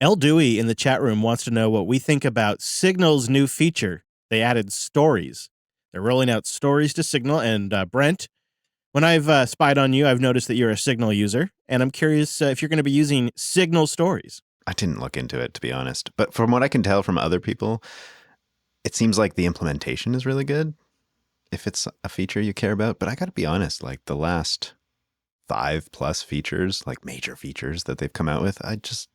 LBRY in the chat room wants to know what we think about Signal's new feature. They added stories. They're rolling out stories to Signal. And Brent, when I've spied on you, I've noticed that you're a Signal user. And I'm curious if you're going to be using Signal stories. I didn't look into it, to be honest. But from what I can tell from other people, it seems like the implementation is really good if it's a feature you care about. But I got to be honest, like the last 5+ features, like major features that they've come out with, I just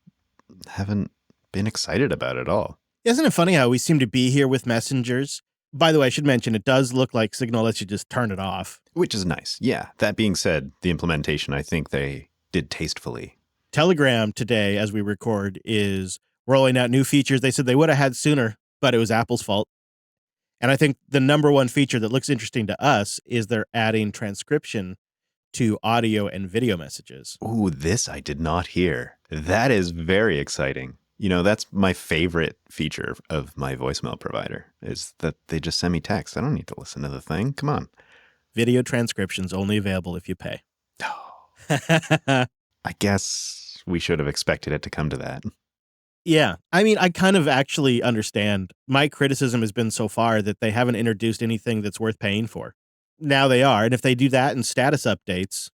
haven't been excited about it at all. Isn't it funny how we seem to be here with messengers? By the way, I should mention, it does look like Signal lets you just turn it off. Which is nice. Yeah. That being said, the implementation, I think they did tastefully. Telegram today, as we record, is rolling out new features they said they would have had sooner, but it was Apple's fault. And I think the number one feature that looks interesting to us is they're adding transcription to audio and video messages. Ooh, this I did not hear. That is very exciting. You know, that's my favorite feature of my voicemail provider is that they just send me text. I don't need to listen to the thing. Come on. Video transcription's only available if you pay. I guess we should have expected it to come to that. Yeah. I mean, I kind of actually understand. My criticism has been so far that they haven't introduced anything that's worth paying for. Now they are. And if they do that in status updates,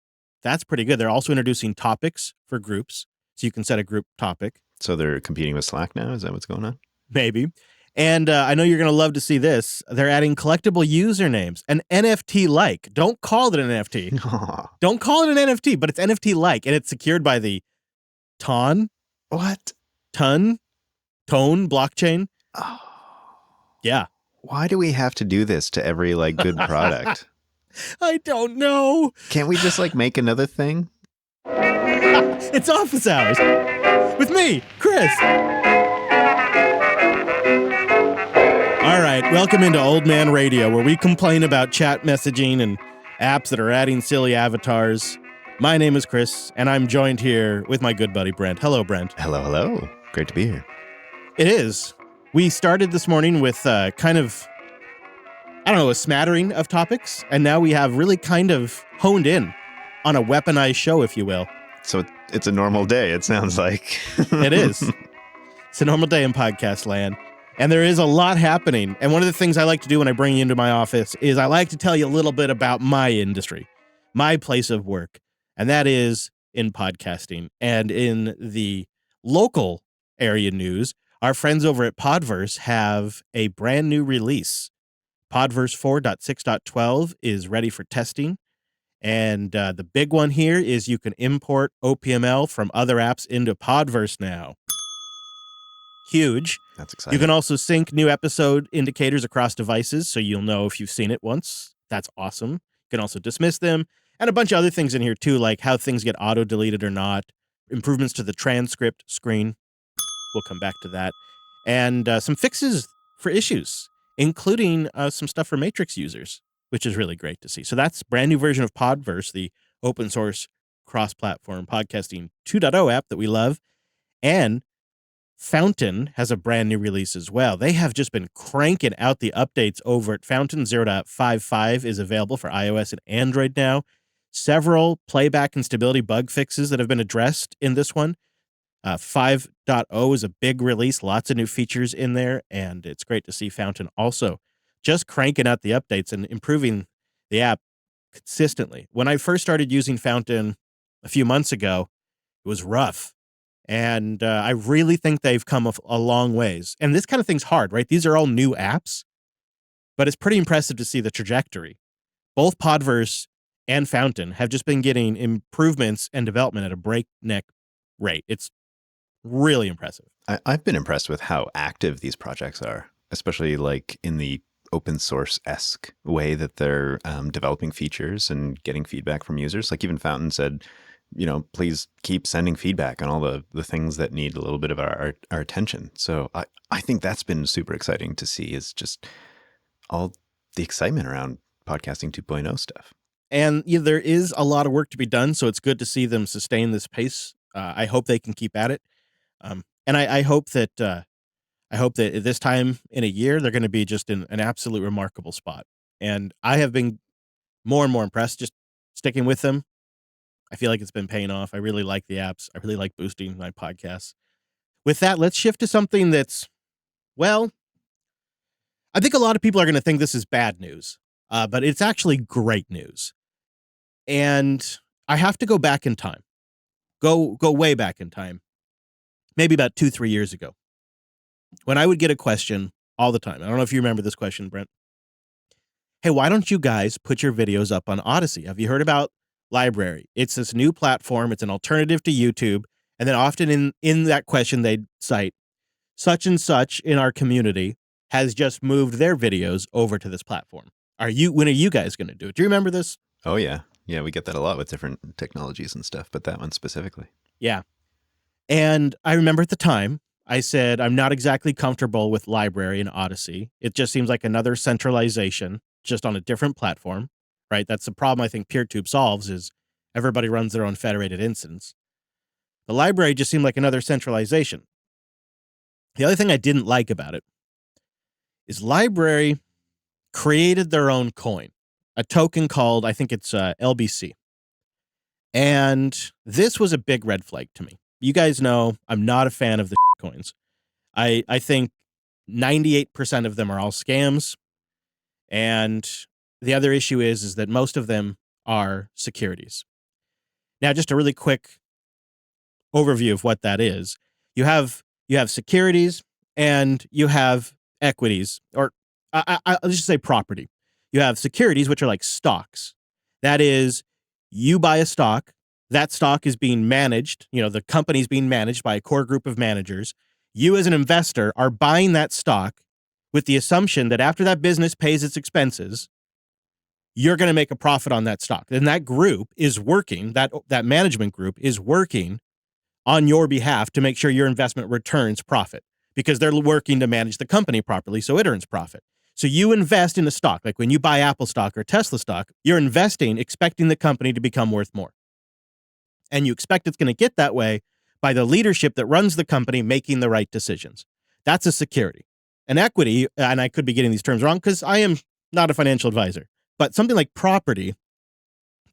that's pretty good. They're also introducing topics for groups. So you can set a group topic. So they're competing with Slack now? Is that what's going on? Maybe. And I know you're going to love to see this. They're adding collectible usernames, an NFT-like. Don't call it an NFT. Don't call it an NFT, but it's NFT-like, and it's secured by the Tone blockchain. Oh. Yeah. Why do we have to do this to every good product? I don't know. Can't we just make another thing? It's office hours with me, Chris. All right, welcome into Old Man Radio, where we complain about chat messaging and apps that are adding silly avatars. My name is Chris, and I'm joined here with my good buddy, Brent. Hello, Brent. Hello, hello. Great to be here. It is. We started this morning with a smattering of topics, and now we have really kind of honed in on a weaponized show, if you will. So it's a normal day, it sounds like. It is. It's a normal day in podcast land. And there is a lot happening. And one of the things I like to do when I bring you into my office is I like to tell you a little bit about my industry, my place of work. And that is in podcasting. And in the local area news, our friends over at Podverse have a brand new release. Podverse 4.6.12 is ready for testing. And the big one here is you can import OPML from other apps into Podverse now. Huge. That's exciting. You can also sync new episode indicators across devices, so you'll know if you've seen it once. That's awesome. You can also dismiss them, and a bunch of other things in here too, like how things get auto-deleted or not, improvements to the transcript screen. We'll come back to that. And some fixes for issues, including some stuff for Matrix users, which is really great to see. So that's a brand new version of Podverse, the open source cross-platform podcasting 2.0 app that we love. And Fountain has a brand new release as well. They have just been cranking out the updates over at Fountain. 0.55 is available for iOS and Android now. Several playback and stability bug fixes that have been addressed in this one. 5.0 is a big release, lots of new features in there, and it's great to see Fountain also just cranking out the updates and improving the app consistently. When I first started using Fountain a few months ago, it was rough. And I really think they've come a long ways. And this kind of thing's hard, right? These are all new apps, but it's pretty impressive to see the trajectory. Both Podverse and Fountain have just been getting improvements and development at a breakneck rate. It's really impressive. I've been impressed with how active these projects are, especially in the open source-esque way that they're developing features and getting feedback from users. Even Fountain said, please keep sending feedback on all the things that need a little bit of our attention. So I think that's been super exciting to see, is just all the excitement around podcasting 2.0 stuff. And there is a lot of work to be done, so it's good to see them sustain this pace. I hope they can keep at it. And I hope that at this time in a year, they're going to be just in an absolute remarkable spot. And I have been more and more impressed just sticking with them. I feel like it's been paying off. I really like the apps. I really like boosting my podcasts. With that, let's shift to something that's, well, I think a lot of people are going to think this is bad news, but it's actually great news. And I have to go back in time, go way back in time, maybe about 2-3 years ago, when I would get a question all the time. I don't know if you remember this question, Brent. Hey, why don't you guys put your videos up on Odyssey? Have you heard about LBRY? It's this new platform. It's an alternative to YouTube. And then often in that question, they'd cite such and such in our community has just moved their videos over to this platform. When are you guys going to do it? Do you remember this? Oh, yeah. Yeah, we get that a lot with different technologies and stuff, but that one specifically. Yeah. And I remember at the time, I said, I'm not exactly comfortable with LBRY and Odyssey. It just seems like another centralization, just on a different platform, right? That's the problem I think PeerTube solves is everybody runs their own federated instance. The LBRY just seemed like another centralization. The other thing I didn't like about it is LBRY created their own coin, a token called, I think it's LBC. And this was a big red flag to me. You guys know I'm not a fan of the coins. I think 98% of them are all scams. And the other issue is that most of them are securities. Now, just a really quick overview of what that is. You have securities and you have equities, or I'll just say property. You have securities, which are like stocks. That is, you buy a stock. That stock is being managed. The company's being managed by a core group of managers. You, as an investor, are buying that stock with the assumption that after that business pays its expenses, you're going to make a profit on that stock. And that group is working, that management group is working on your behalf to make sure your investment returns profit because they're working to manage the company properly so it earns profit. So you invest in a stock. Like when you buy Apple stock or Tesla stock, you're investing expecting the company to become worth more. And you expect it's going to get that way by the leadership that runs the company making the right decisions. That's a security. An equity, and I could be getting these terms wrong because I am not a financial advisor, but something like property,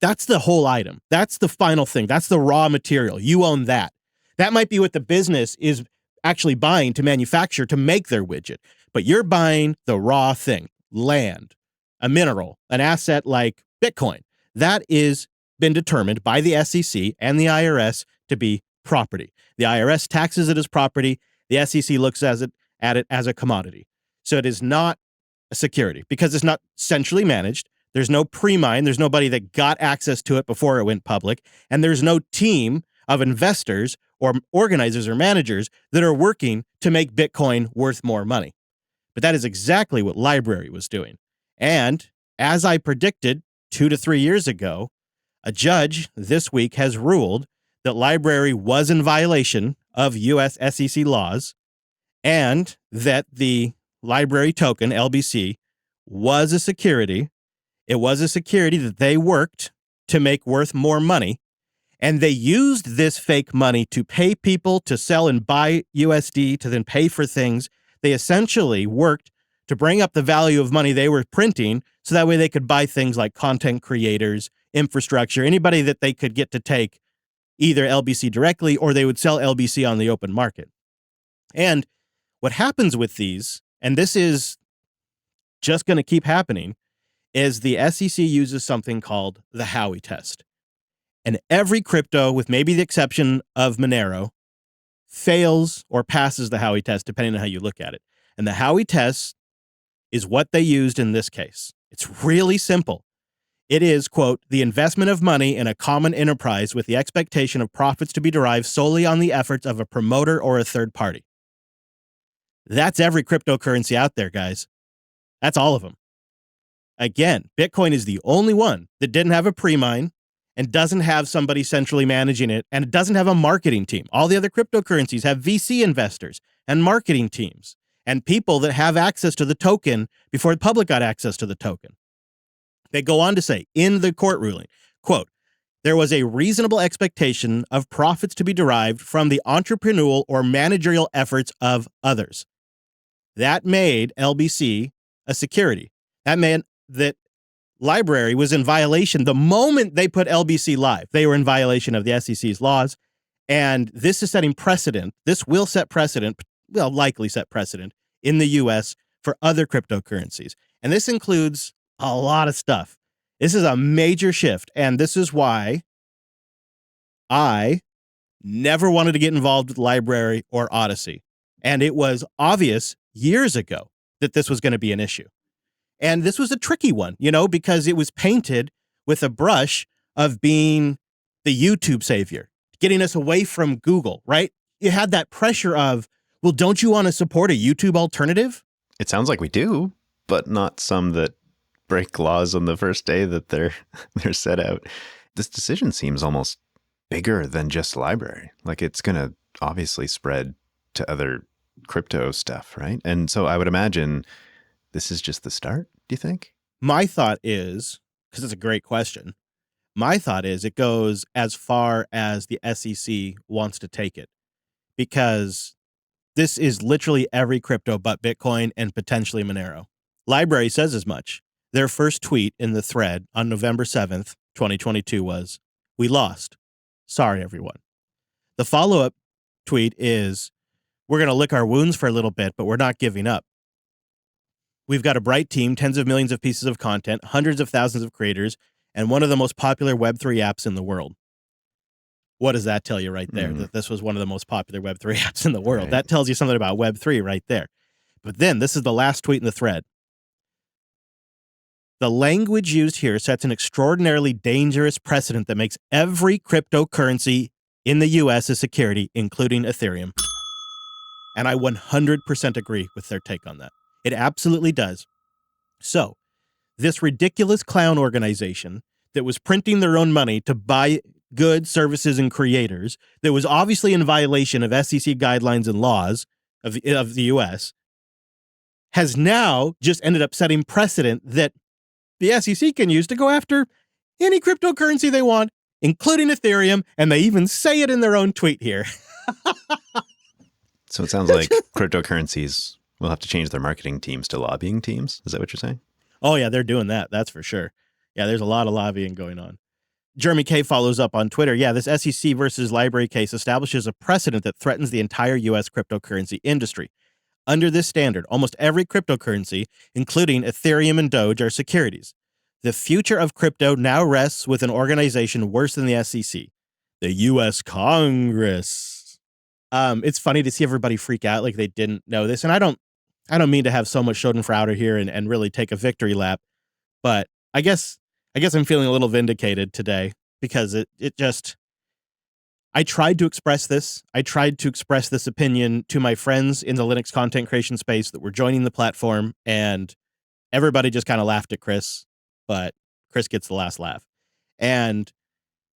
that's the whole item. That's the final thing. That's the raw material. You own that. That might be what the business is actually buying to manufacture to make their widget, but you're buying the raw thing, land, a mineral, an asset like Bitcoin. That is been determined by the SEC and the IRS to be property. The IRS taxes it as property. The SEC looks at it as a commodity. So it is not a security because it's not centrally managed. There's no pre-mine. There's nobody that got access to it before it went public. And there's no team of investors or organizers or managers that are working to make Bitcoin worth more money. But that is exactly what LBRY was doing. And as I predicted 2 to 3 years ago, a judge this week has ruled that LBRY was in violation of U.S. SEC laws and that the LBRY token, LBC, was a security. It was a security that they worked to make worth more money. And they used this fake money to pay people to sell and buy USD to then pay for things. They essentially worked to bring up the value of money they were printing so that way they could buy things like content creators, infrastructure, anybody that they could get to take either LBC directly or they would sell LBC on the open market. And what happens with these, and this is just going to keep happening, is the SEC uses something called the Howey test. And every crypto, with maybe the exception of Monero, fails or passes the Howey test, depending on how you look at it. And the Howey test is what they used in this case. It's really simple. It is, quote, the investment of money in a common enterprise with the expectation of profits to be derived solely on the efforts of a promoter or a third party. That's every cryptocurrency out there, guys. That's all of them. Again, Bitcoin is the only one that didn't have a pre-mine and doesn't have somebody centrally managing it, and it doesn't have a marketing team. All the other cryptocurrencies have VC investors and marketing teams and people that have access to the token before the public got access to the token. They go on to say in the court ruling, quote, there was a reasonable expectation of profits to be derived from the entrepreneurial or managerial efforts of others. That made LBC a security. That meant that LBRY was in violation the moment they put LBC live. They were in violation of the SEC's laws. And this is setting precedent. This will set precedent, well, likely set precedent in the US for other cryptocurrencies. And this includes a lot of stuff. This is a major shift. And this is why I never wanted to get involved with LBRY or Odyssey. And it was obvious years ago that this was going to be an issue. And this was a tricky one, because it was painted with a brush of being the YouTube savior, getting us away from Google, right? You had that pressure of, well, don't you want to support a YouTube alternative? It sounds like we do, but not some that break laws on the first day that they're set out. This decision seems almost bigger than just LBRY. Like, it's going to obviously spread to other crypto stuff, right? And so I would imagine this is just the start, do you think? My thought is, because it's a great question, my thought is it goes as far as the SEC wants to take it, because this is literally every crypto but Bitcoin and potentially Monero. LBRY says as much. Their first tweet in the thread on November 7th, 2022 was, "We lost. Sorry, everyone." The follow-up tweet is, "We're going to lick our wounds for a little bit, but we're not giving up. We've got a bright team, tens of millions of pieces of content, hundreds of thousands of creators, and one of the most popular Web3 apps in the world." What does that tell you right there? That this was one of the most popular Web3 apps in the world. Right. That tells you something about Web3 right there. But then this is the last tweet in the thread. "The language used here sets an extraordinarily dangerous precedent that makes every cryptocurrency in the US a security, including Ethereum." And I 100% agree with their take on that. It absolutely does. So, this ridiculous clown organization that was printing their own money to buy goods, services, and creators, that was obviously in violation of SEC guidelines and laws of the US, has now just ended up setting precedent that the SEC can use to go after any cryptocurrency they want, including Ethereum, and they even say it in their own tweet here. So it sounds like cryptocurrencies will have to change their marketing teams to lobbying teams. Is that what you're saying? Oh, yeah, they're doing that. That's for sure. Yeah, there's a lot of lobbying going on. Jeremy K follows up on Twitter. Yeah, this SEC versus LBRY case establishes a precedent that threatens the entire U.S. cryptocurrency industry. Under this standard, almost every cryptocurrency, including Ethereum and Doge, are securities. The future of crypto now rests with an organization worse than the SEC, the U.S. Congress. It's funny to see everybody freak out like they didn't know this, and I don't mean to have so much Schadenfreude here and really take a victory lap, but I guess I'm feeling a little vindicated today, because it just, I tried to express this. I tried to express this opinion to my friends in the Linux content creation space that were joining the platform, and everybody just kind of laughed at Chris, but Chris gets the last laugh. And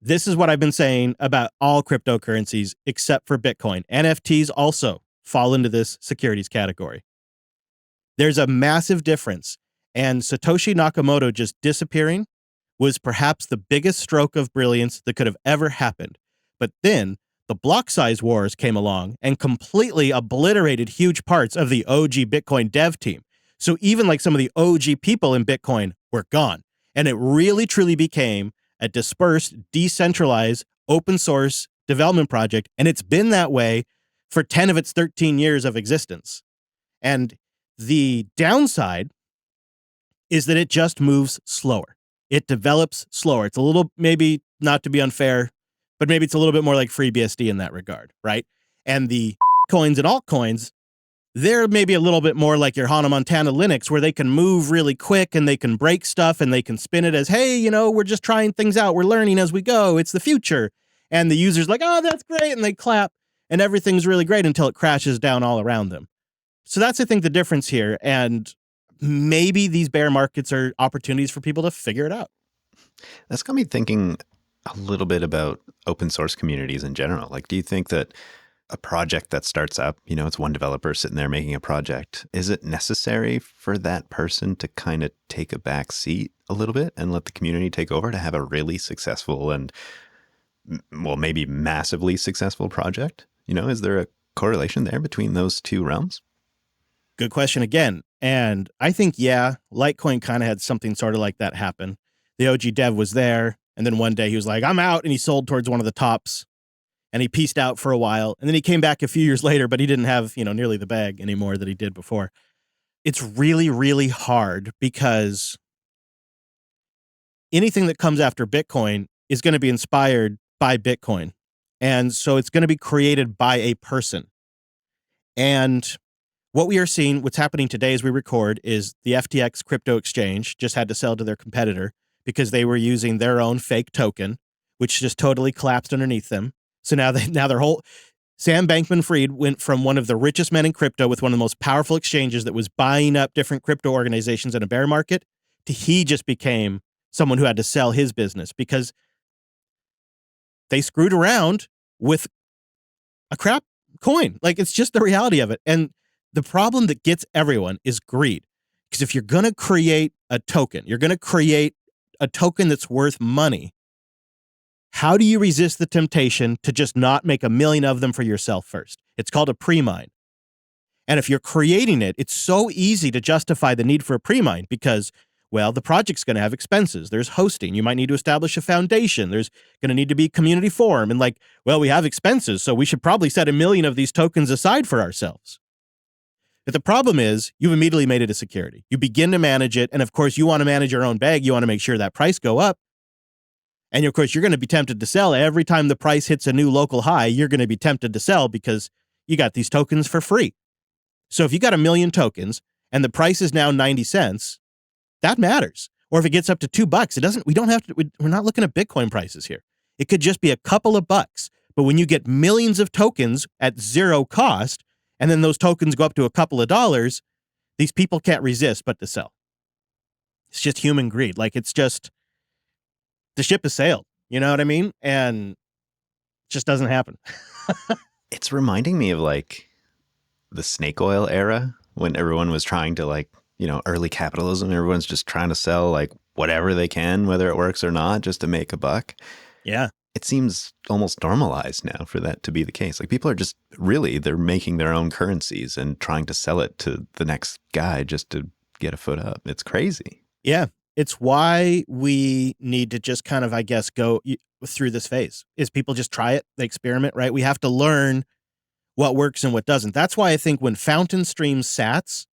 this is what I've been saying about all cryptocurrencies except for Bitcoin. NFTs also fall into this securities category. There's a massive difference, and Satoshi Nakamoto just disappearing was perhaps the biggest stroke of brilliance that could have ever happened. But then the block size wars came along and completely obliterated huge parts of the OG Bitcoin dev team. So even like some of the OG people in Bitcoin were gone. And it really truly became a dispersed, decentralized, open source development project. And it's been that way for 10 of its 13 years of existence. And the downside is that it just moves slower. It develops slower. It's a little, maybe not to be unfair, but maybe it's a little bit more like FreeBSD in that regard, right? And the coins and altcoins, they're maybe a little bit more like your Hannah Montana Linux, where they can move really quick and they can break stuff and they can spin it as, hey, we're just trying things out. We're learning as we go. It's the future. And the user's like, oh, that's great. And they clap and everything's really great until it crashes down all around them. So that's, I think, the difference here. And maybe these bear markets are opportunities for people to figure it out. That's got me thinking a little bit about open source communities in general. Like, do you think that a project that starts up, it's one developer sitting there making a project, is it necessary for that person to kind of take a back seat a little bit and let the community take over to have a really successful and, well, maybe massively successful project? Is there a correlation there between those two realms? Good question again. And I think, yeah, Litecoin kind of had something sort of like that happen. The OG dev was there, and then one day he was like, I'm out, and he sold towards one of the tops. and he pieced out for a while, and then he came back a few years later, but he didn't have, nearly the bag anymore that he did before. It's really, really hard because anything that comes after Bitcoin is going to be inspired by Bitcoin. And so it's going to be created by a person. And what we are seeing, what's happening today as we record, is the FTX crypto exchange just had to sell to their competitor because they were using their own fake token, which just totally collapsed underneath them. So now their whole Sam Bankman-Fried went from one of the richest men in crypto with one of the most powerful exchanges that was buying up different crypto organizations in a bear market to he just became someone who had to sell his business because they screwed around with a crap coin. Like, it's just the reality of it. And the problem that gets everyone is greed. Because if you're going to create a token, you're going to create a token that's worth money, how do you resist the temptation to just not make a million of them for yourself first? It's called a pre-mine. And if you're creating it, it's so easy to justify the need for a pre-mine because, well, the project's going to have expenses. There's hosting. You might need to establish a foundation. There's going to need to be community forum. And like, well, we have expenses, so we should probably set 1 million of these tokens aside for ourselves. But the problem is you've immediately made it a security. You begin to manage it. And of course, you want to manage your own bag. You want to make sure that price go up. And of course, you're going to be tempted to sell every time the price hits a new local high. You're going to be tempted to sell because you got these tokens for free. So if you got 1 million tokens and the price is now 90 cents, that matters. Or if it gets up to $2, it doesn't, we're not looking at Bitcoin prices here. It could just be a couple of bucks. But when you get millions of tokens at zero cost, and then those tokens go up to a couple of dollars, these people can't resist but to sell. It's just human greed. Like, it's just, the ship has sailed. You know what I mean? And it just doesn't happen. It's reminding me of like the snake oil era when everyone was trying to early capitalism. Everyone's just trying to sell like whatever they can, whether it works or not, just to make a buck. Yeah. It seems almost normalized now for that to be the case. Like, people are just they're making their own currencies and trying to sell it to the next guy just to get a foot up. It's crazy. Yeah. It's why we need to just kind of, I guess, go through this phase is people just try it, they experiment, right? We have to learn what works and what doesn't. That's why I think when Fountain streams sats,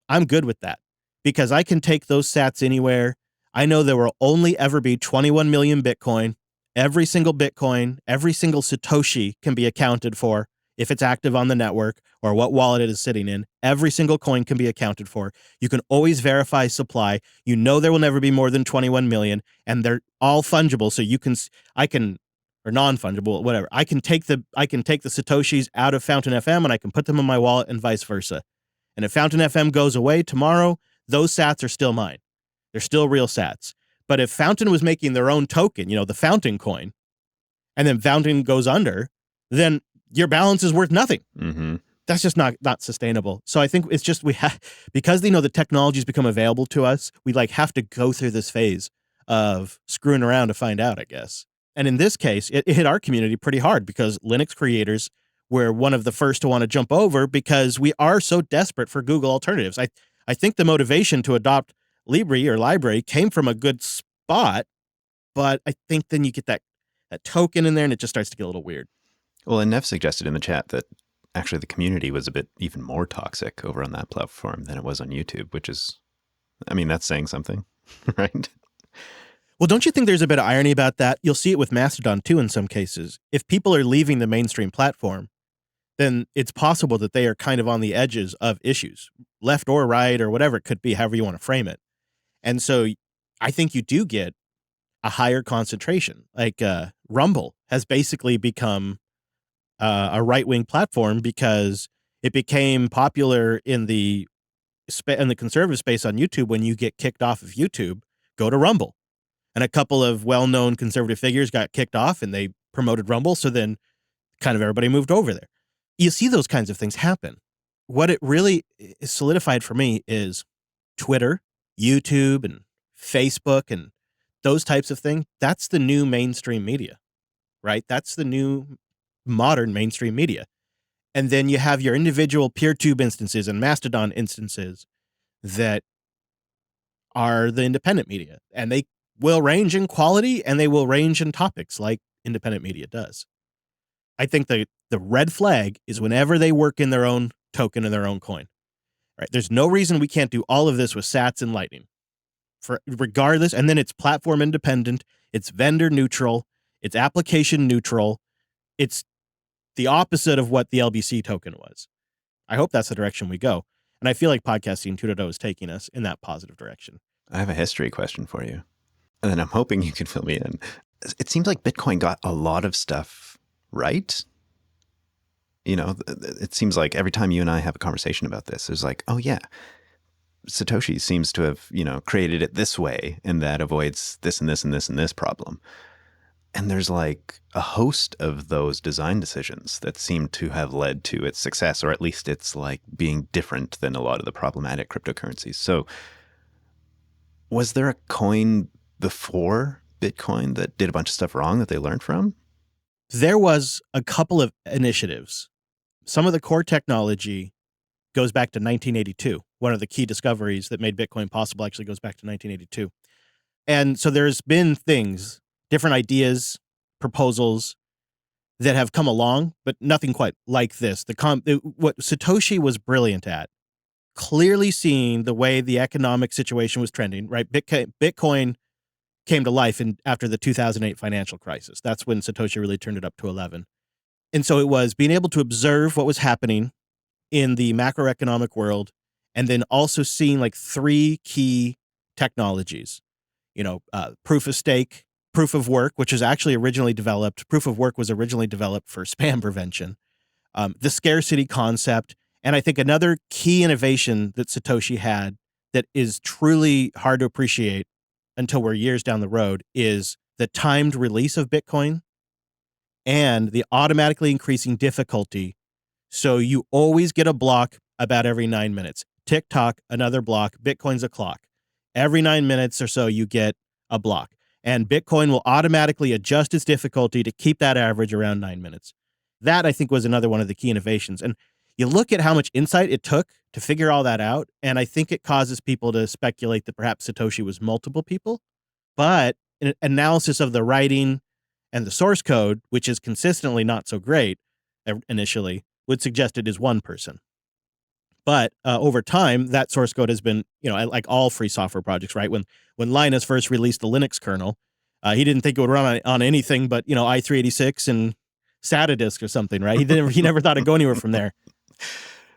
I'm good with that because I can take those sats anywhere. I know there will only ever be 21 million Bitcoin. Every single Bitcoin, every single Satoshi can be accounted for if it's active on the network or what wallet it is sitting in. Every single coin can be accounted for. You can always verify supply. You know there will never be more than 21 million, and they're all fungible. So or non-fungible, whatever. I can take the Satoshis out of Fountain FM and I can put them in my wallet and vice versa. And if Fountain FM goes away tomorrow, those sats are still mine. They're still real sats. But if Fountain was making their own token, the Fountain coin, and then Fountain goes under, then your balance is worth nothing. Mm-hmm. That's just not sustainable. So I think it's just because the technology's become available to us, we have to go through this phase of screwing around to find out, I guess. And in this case, it hit our community pretty hard because Linux creators were one of the first to want to jump over because we are so desperate for Google alternatives. I think the motivation to adopt LBRY came from a good spot, but I think then you get that token in there and it just starts to get a little weird. Well, and Nev suggested in the chat that actually the community was a bit even more toxic over on that platform than it was on YouTube, which is, that's saying something, right? Well, don't you think there's a bit of irony about that? You'll see it with Mastodon too in some cases. If people are leaving the mainstream platform, then it's possible that they are kind of on the edges of issues, left or right or whatever it could be, however you want to frame it. And so I think you do get a higher concentration. Like Rumble has basically become a right-wing platform because it became popular in the conservative space on YouTube. When you get kicked off of YouTube, go to Rumble. And a couple of well-known conservative figures got kicked off and they promoted Rumble. So then kind of everybody moved over there. You see those kinds of things happen. What it really is solidified for me is Twitter, YouTube, and Facebook, and those types of things. That's the new mainstream media, right? That's the new modern mainstream media. And then you have your individual PeerTube instances and Mastodon instances that are the independent media. And they will range in quality and they will range in topics like independent media does. I think the red flag is whenever they work in their own token and their own coin. Right? There's no reason we can't do all of this with Sats and Lightning, for regardless. And then it's platform independent, it's vendor neutral, it's application neutral. It's the opposite of what the LBC token was. I hope that's the direction we go. And I feel like Podcasting 2.0 is taking us in that positive direction. I have a history question for you, and then I'm hoping you can fill me in. It seems like Bitcoin got a lot of stuff right. You know, it seems like every time you and I have a conversation about this, there's like, oh yeah, Satoshi seems to have, created it this way, and that avoids this and this and this and this problem. And there's like a host of those design decisions that seem to have led to its success, or at least it's like being different than a lot of the problematic cryptocurrencies. So was there a coin before Bitcoin that did a bunch of stuff wrong that they learned from? There was a couple of initiatives. Some of the core technology goes back to 1982. One of the key discoveries that made Bitcoin possible actually goes back to 1982. And so there's been things, different ideas, proposals that have come along, but nothing quite like this. What Satoshi was brilliant at, clearly seeing the way the economic situation was trending, right? Bitcoin came to life after the 2008 financial crisis. That's when Satoshi really turned it up to 11. And so it was being able to observe what was happening in the macroeconomic world, and then also seeing like three key technologies, proof of stake, proof of work, which was actually originally developed. Proof of work was originally developed for spam prevention, the scarcity concept. And I think another key innovation that Satoshi had that is truly hard to appreciate until we're years down the road is the timed release of Bitcoin and the automatically increasing difficulty. So you always get a block about every 9 minutes. TikTok, another block. Bitcoin's a clock. Every 9 minutes or so, you get a block. And Bitcoin will automatically adjust its difficulty to keep that average around 9 minutes. That, I think, was another one of the key innovations. And you look at how much insight it took to figure all that out, and I think it causes people to speculate that perhaps Satoshi was multiple people. But an analysis of the writing and the source code, which is consistently not so great initially, would suggest it is one person. But over time, that source code has been, like all free software projects, right? When Linus first released the Linux kernel, he didn't think it would run on anything but, i386 and SATA disk or something, right? He never thought it'd go anywhere from there.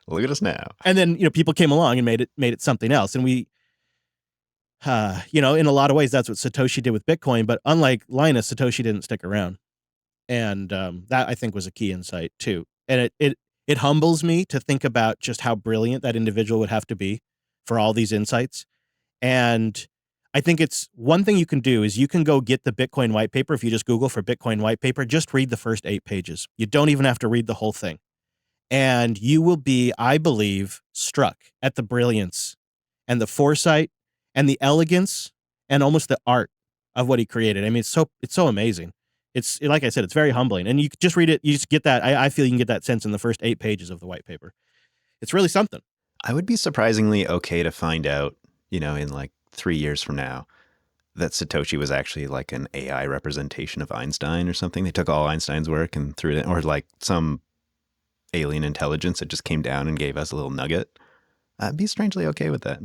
Look at us now. And then, people came along and made it something else. And we, in a lot of ways, that's what Satoshi did with Bitcoin. But unlike Linus, Satoshi didn't stick around. And that, I think, was a key insight, too. And it humbles me to think about just how brilliant that individual would have to be for all these insights. And I think it's one thing you can do is you can go get the Bitcoin white paper. If you just Google for Bitcoin white paper, just read the first 8 pages. You don't even have to read the whole thing. And you will be, I believe, struck at the brilliance and the foresight and the elegance and almost the art of what he created. I mean, it's so amazing. It's, like I said, it's very humbling. And you just read it, you just get that. I feel you can get that sense in the first 8 pages of the white paper. It's really something. I would be surprisingly okay to find out, in like 3 years from now, that Satoshi was actually like an AI representation of Einstein or something. They took all Einstein's work and threw it in, or like some alien intelligence that just came down and gave us a little nugget. I'd be strangely okay with that.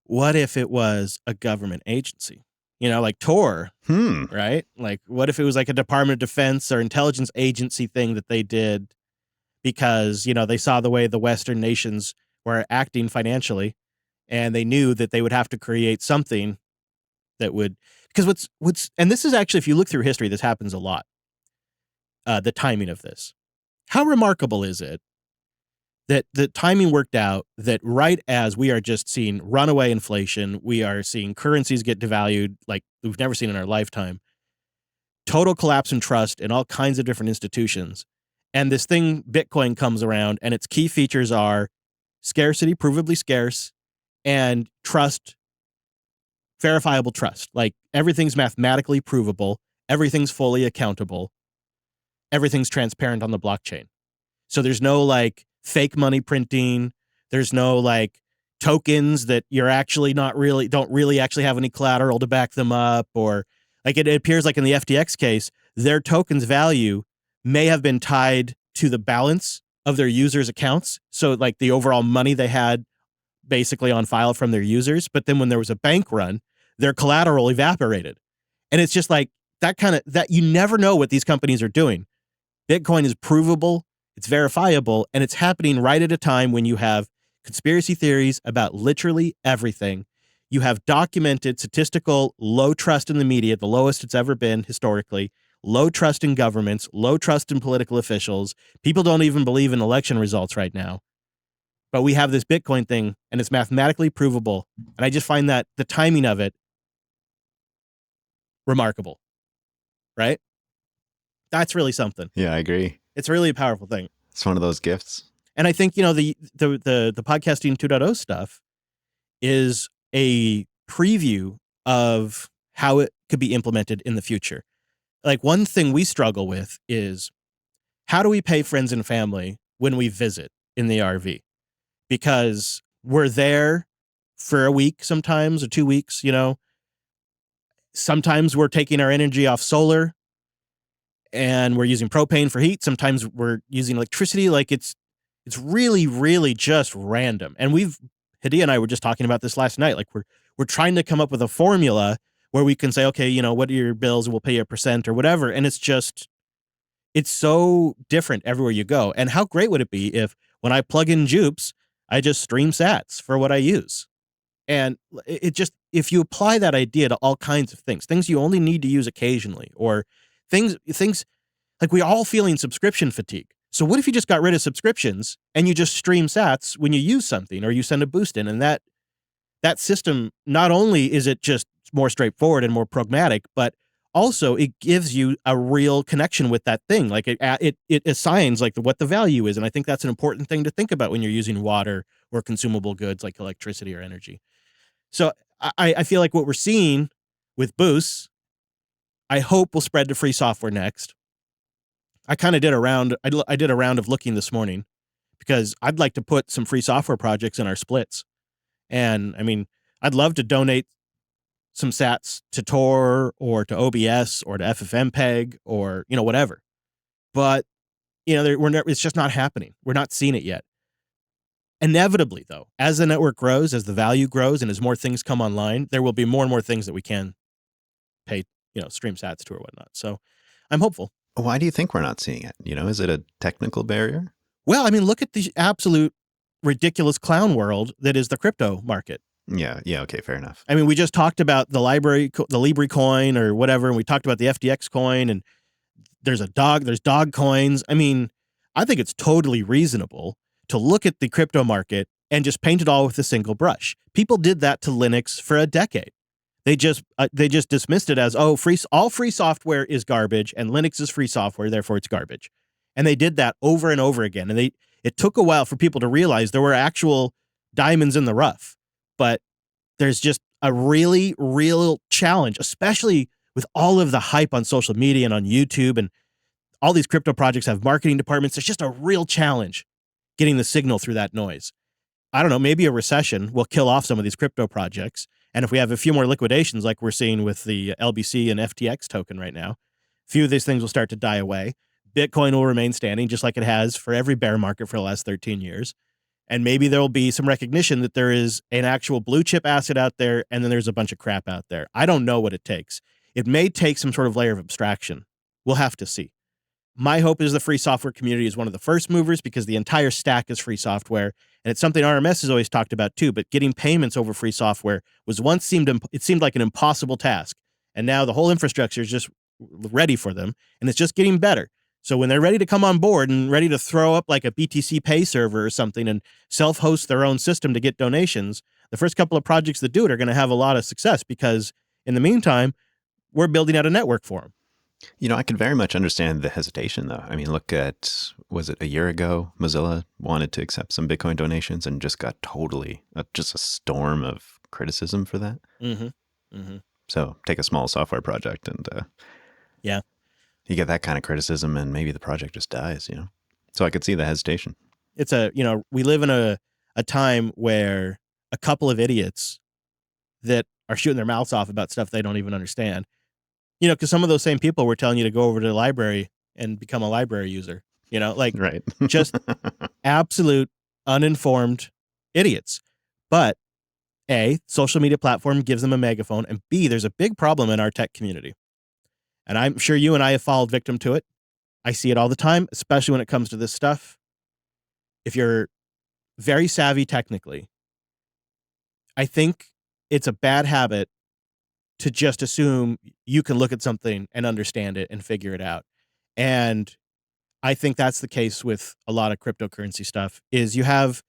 What if it was a government agency? Like Tor, right? Like, what if it was like a Department of Defense or intelligence agency thing that they did because, they saw the way the Western nations were acting financially, and they knew that they would have to create something that would, because and this is actually, if you look through history, this happens a lot. The timing of this. How remarkable is it that the timing worked out, that right as we are just seeing runaway inflation, we are seeing currencies get devalued like we've never seen in our lifetime, total collapse in trust in all kinds of different institutions. And this thing, Bitcoin, comes around, and its key features are scarcity, provably scarce, and trust, verifiable trust. Like, everything's mathematically provable, everything's fully accountable, everything's transparent on the blockchain. So there's no like fake money printing. There's no like tokens that you're actually don't really actually have any collateral to back them up, or like it appears like in the FTX case, their token's value may have been tied to the balance of their users' accounts. So like the overall money they had basically on file from their users. But then when there was a bank run, their collateral evaporated. And it's just like that you never know what these companies are doing. Bitcoin is provable, it's verifiable, and it's happening right at a time when you have conspiracy theories about literally everything. You have documented statistical low trust in the media, the lowest it's ever been historically, low trust in governments, low trust in political officials. People don't even believe in election results right now. But we have this Bitcoin thing, and it's mathematically provable. And I just find that the timing of it remarkable, right? That's really something. Yeah, I agree. It's really a powerful thing. It's one of those gifts. And I think, the podcasting 2.0 stuff is a preview of how it could be implemented in the future. Like one thing we struggle with is how do we pay friends and family when we visit in the RV? Because we're there for a week sometimes or 2 weeks, Sometimes we're taking our energy off solar and we're using propane for heat. Sometimes we're using electricity. Like it's really, really just random. And Hadi and I were just talking about this last night. Like we're trying to come up with a formula where we can say, okay, what are your bills? We'll pay you a percent or whatever. And it's so different everywhere you go. And how great would it be if when I plug in Jupes, I just stream sats for what I use? And it just, if you apply that idea to all kinds of things you only need to use occasionally, or things like we're all feeling subscription fatigue. So what if you just got rid of subscriptions and you just stream sats when you use something or you send a boost in? And that system, not only is it just more straightforward and more pragmatic, but also it gives you a real connection with that thing. Like it assigns like what the value is. And I think that's an important thing to think about when you're using water or consumable goods like electricity or energy. So I feel like what we're seeing with boosts, I hope will spread to free software next. I kind of did a round. I did a round of looking this morning because I'd like to put some free software projects in our splits. And I mean, I'd love to donate some sats to Tor or to OBS or to FFmpeg or, whatever. But, it's just not happening. We're not seeing it yet. Inevitably, though, as the network grows, as the value grows, and as more things come online, there will be more and more things that we can pay, stream sats to or whatnot. So I'm hopeful. Why do you think we're not seeing it? Is it a technical barrier? Well, I mean, look at the absolute ridiculous clown world that is the crypto market. Yeah. Okay. Fair enough. I mean, we just talked about the LBRY coin or whatever, and we talked about the FTX coin, and there's dog coins. I mean, I think it's totally reasonable to look at the crypto market and just paint it all with a single brush. People did that to Linux for a decade. They just dismissed it as, all free software is garbage and Linux is free software, therefore it's garbage. And they did that over and over again. And it took a while for people to realize there were actual diamonds in the rough. But there's just a really real challenge, especially with all of the hype on social media and on YouTube, and all these crypto projects have marketing departments. There's just a real challenge getting the signal through that noise. I don't know, maybe a recession will kill off some of these crypto projects. And if we have a few more liquidations like we're seeing with the LBC and FTX token right now, a few of these things will start to die away. Bitcoin will remain standing just like it has for every bear market for the last 13 years. And maybe there will be some recognition that there is an actual blue chip asset out there, and then there's a bunch of crap out there. I don't know what it takes. It may take some sort of layer of abstraction. We'll have to see. My hope is the free software community is one of the first movers because the entire stack is free software. And it's something RMS has always talked about too, but getting payments over free software seemed like an impossible task. And now the whole infrastructure is just ready for them, and it's just getting better. So when they're ready to come on board and ready to throw up like a BTC Pay server or something and self-host their own system to get donations, the first couple of projects that do it are going to have a lot of success because in the meantime, we're building out a network for them. I could very much understand the hesitation, though. I mean, look at, was it a year ago, Mozilla wanted to accept some Bitcoin donations and just got just a storm of criticism for that. Mm-hmm. Mm-hmm. So take a small software project and yeah, you get that kind of criticism and maybe the project just dies, So I could see the hesitation. It's we live in a time where a couple of idiots that are shooting their mouths off about stuff they don't even understand, because some of those same people were telling you to go over to the library and become a LBRY user. Like Right. just absolute uninformed idiots. But A, social media platform gives them a megaphone, and B, there's a big problem in our tech community. And I'm sure you and I have fallen victim to it. I see it all the time, especially when it comes to this stuff. If you're very savvy technically, I think it's a bad habit to just assume you can look at something and understand it and figure it out. And I think that's the case with a lot of cryptocurrency stuff is you have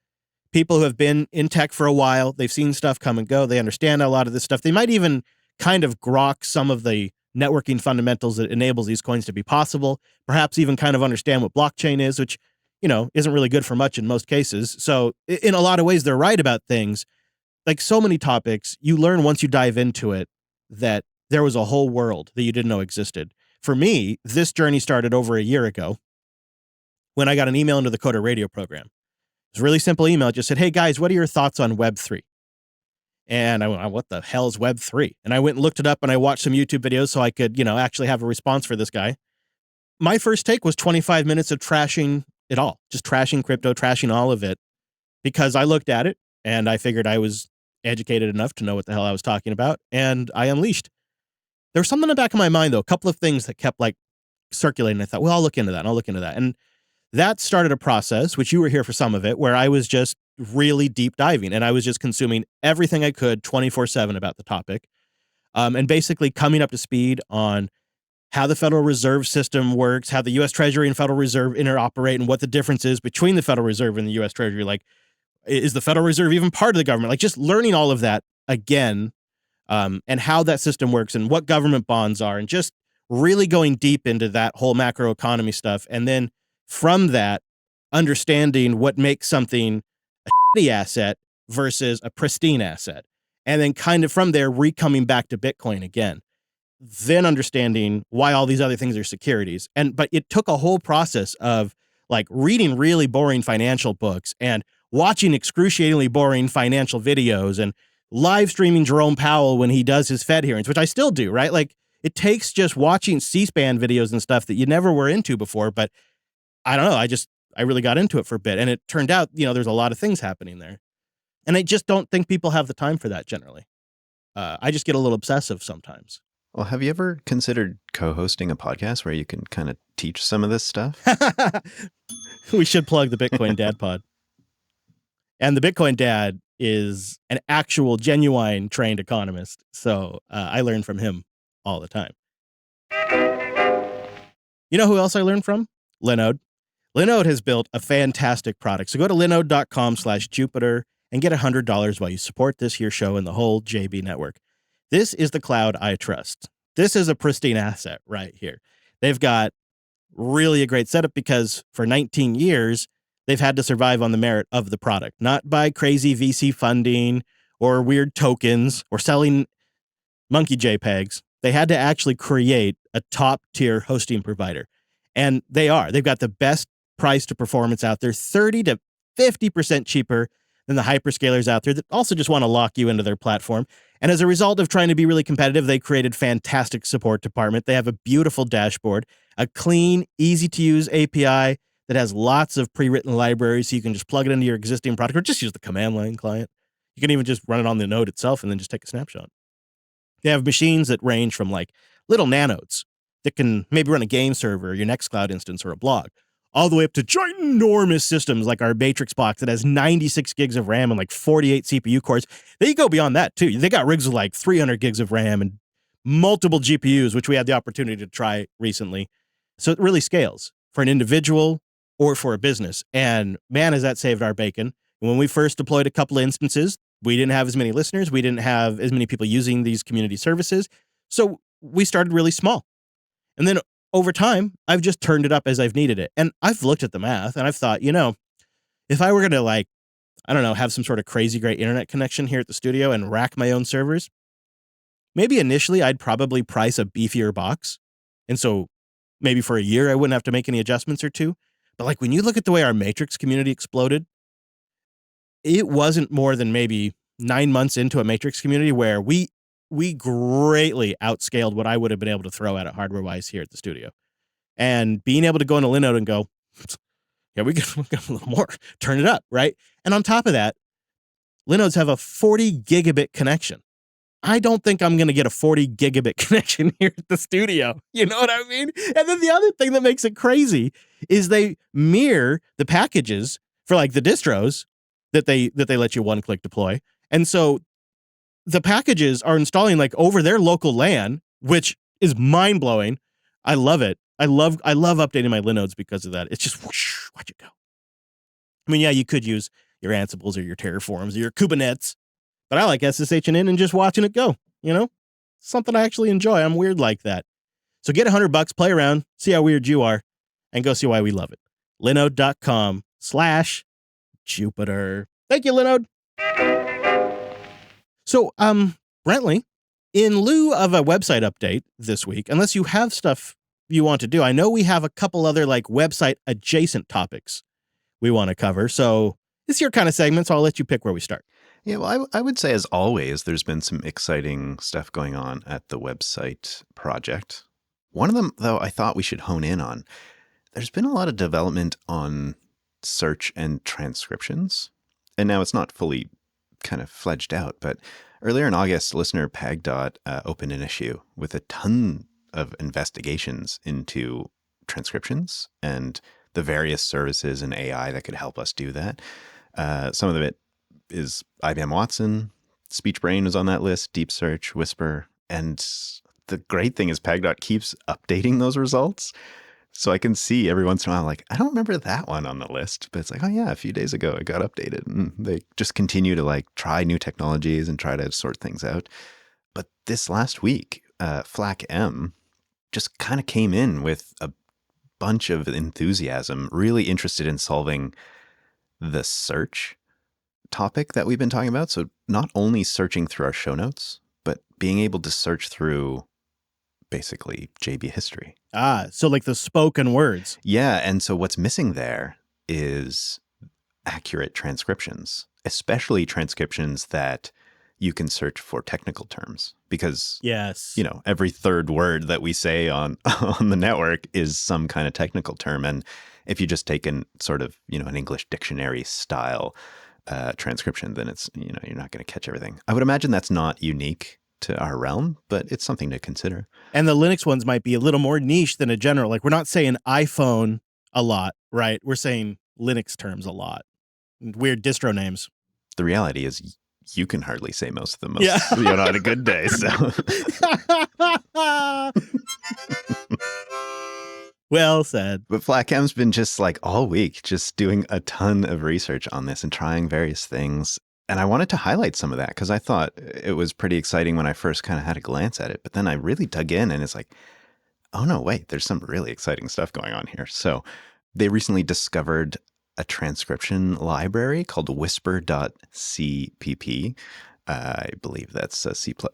people who have been in tech for a while, they've seen stuff come and go, they understand a lot of this stuff. They might even kind of grok some of the networking fundamentals that enables these coins to be possible, perhaps even kind of understand what blockchain is, which, isn't really good for much in most cases. So in a lot of ways, they're right about things. Like so many topics, you learn once you dive into it that there was a whole world that you didn't know existed. For me, this journey started over a year ago when I got an email into the Coder radio program. It was a really simple email. It just said, "Hey guys, what are your thoughts on Web3?" And I went, "What the hell is Web3?" And I went and looked it up and I watched some YouTube videos so I could, actually have a response for this guy. My first take was 25 minutes of trashing it all, just trashing crypto, trashing all of it, because I looked at it and I figured I was educated enough to know what the hell I was talking about. And I unleashed. There was something in the back of my mind, though, a couple of things that kept like circulating. I thought, well, I'll look into that. And I'll look into that. And that started a process, which you were here for some of it, where I was just really deep diving and I was just consuming everything I could 24/7 about the topic. And basically coming up to speed on how the Federal Reserve System works, how the US Treasury and Federal Reserve interoperate, and what the difference is between the Federal Reserve and the US Treasury. Like, is the Federal Reserve even part of the government? Like, just learning all of that again, and how that system works and what government bonds are, and just really going deep into that whole macroeconomy stuff. And then from that, understanding what makes something a shitty asset versus a pristine asset. And then kind of from there, coming back to Bitcoin again. Then understanding why all these other things are securities. But it took a whole process of like reading really boring financial books and watching excruciatingly boring financial videos and live streaming Jerome Powell when he does his Fed hearings, which I still do, right? Like it takes just watching C-SPAN videos and stuff that you never were into before. But I don't know. I really got into it for a bit. And it turned out, there's a lot of things happening there. And I just don't think people have the time for that generally. I just get a little obsessive sometimes. Well, have you ever considered co-hosting a podcast where you can kind of teach some of this stuff? We should plug the Bitcoin Dad Pod. And the Bitcoin Dad is an actual, genuine trained economist. So I learn from him all the time. You know who else I learned from? Linode. Linode has built a fantastic product. So go to linode.com/Jupiter and get $100 while you support this here show and the whole JB network. This is the cloud I trust. This is a pristine asset right here. They've got really a great setup because for 19 years, they've had to survive on the merit of the product, not by crazy VC funding or weird tokens or selling monkey JPEGs. They had to actually create a top tier hosting provider. And they've got the best price to performance out there, 30 to 50% cheaper than the hyperscalers out there that also just want to lock you into their platform. And as a result of trying to be really competitive, they created fantastic support department. They have a beautiful dashboard, a clean, easy to use API that has lots of pre-written libraries so you can just plug it into your existing product or just use the command line client. You can even just run it on the node itself and then just take a snapshot. They have machines that range from like little nanodes that can maybe run a game server, your Nextcloud instance, or a blog, all the way up to ginormous systems like our Matrix box that has 96 gigs of RAM and like 48 CPU cores. They go beyond that too. They got rigs with like 300 gigs of RAM and multiple GPUs, which we had the opportunity to try recently. So it really scales for an individual or for a business. And man, has that saved our bacon. When we first deployed a couple of instances, we didn't have as many listeners. We didn't have as many people using these community services. So we started really small. And then over time, I've just turned it up as I've needed it. And I've looked at the math and I've thought, if I were going to have some sort of crazy great internet connection here at the studio and rack my own servers, maybe initially I'd probably price a beefier box. And so maybe for a year, I wouldn't have to make any adjustments or two. But like when you look at the way our Matrix community exploded, it wasn't more than maybe 9 months into a Matrix community where we greatly outscaled what I would have been able to throw at it hardware-wise here at the studio. And being able to go into Linode and go, yeah, we got a little more, turn it up, right? And on top of that, Linodes have a 40 gigabit connection. I don't think I'm going to get a 40 gigabit connection here at the studio. You know what I mean? And then the other thing that makes it crazy is they mirror the packages for like the distros that they let you one click deploy. And so the packages are installing like over their local LAN, which is mind blowing. I love it. I love updating my Linodes because of that. It's just whoosh, watch it go. I mean, yeah, you could use your Ansibles or your Terraforms or your Kubernetes, but I like SSHing in and just watching it go. You know, something I actually enjoy. I'm weird like that. So get $100, play around, see how weird you are, and go see why we love it. Linode.com/Jupiter. Thank you, Linode. So, Brentley, in lieu of a website update this week, unless you have stuff you want to do, I know we have a couple other like website adjacent topics we want to cover. So it's your kind of segment, so I'll let you pick where we start. Yeah, well, I would say, as always, there's been some exciting stuff going on at the website project. One of them, though, I thought we should hone in on. There's been a lot of development on search and transcriptions. And now it's not fully kind of fledged out, but earlier in August, listener Pagdot opened an issue with a ton of investigations into transcriptions and the various services and AI that could help us do that. Some of it is IBM Watson, SpeechBrain was on that list, Deep Search, Whisper. And the great thing is Pagdot keeps updating those results. So I can see every once in a while, like, I don't remember that one on the list, but it's like, oh yeah, a few days ago it got updated. And they just continue to like try new technologies and try to sort things out. But this last week, FlackM just kind of came in with a bunch of enthusiasm, really interested in solving the search topic that we've been talking about. So not only searching through our show notes, but being able to search through basically JB history. So like the spoken words. Yeah. And so what's missing there is accurate transcriptions, especially transcriptions that you can search for technical terms, because yes, you know, every third word that we say on the network is some kind of technical term. And if you just take an sort of, you know, an English dictionary style transcription, then it's, you know, you're not going to catch everything. I would imagine that's not unique to our realm, but it's something to consider. And the Linux ones might be a little more niche than a general. Like we're not saying iPhone a lot, right? We're saying Linux terms a lot. Weird distro names. The reality is you can hardly say most of them, you know, on a good day. So well said. But FlackM's been just like all week, just doing a ton of research on this and trying various things. And I wanted to highlight some of that because I thought it was pretty exciting when I first kind of had a glance at it. But then I really dug in and it's like, oh no, wait, there's some really exciting stuff going on here. So they recently discovered a transcription library called whisper.cpp. I believe that's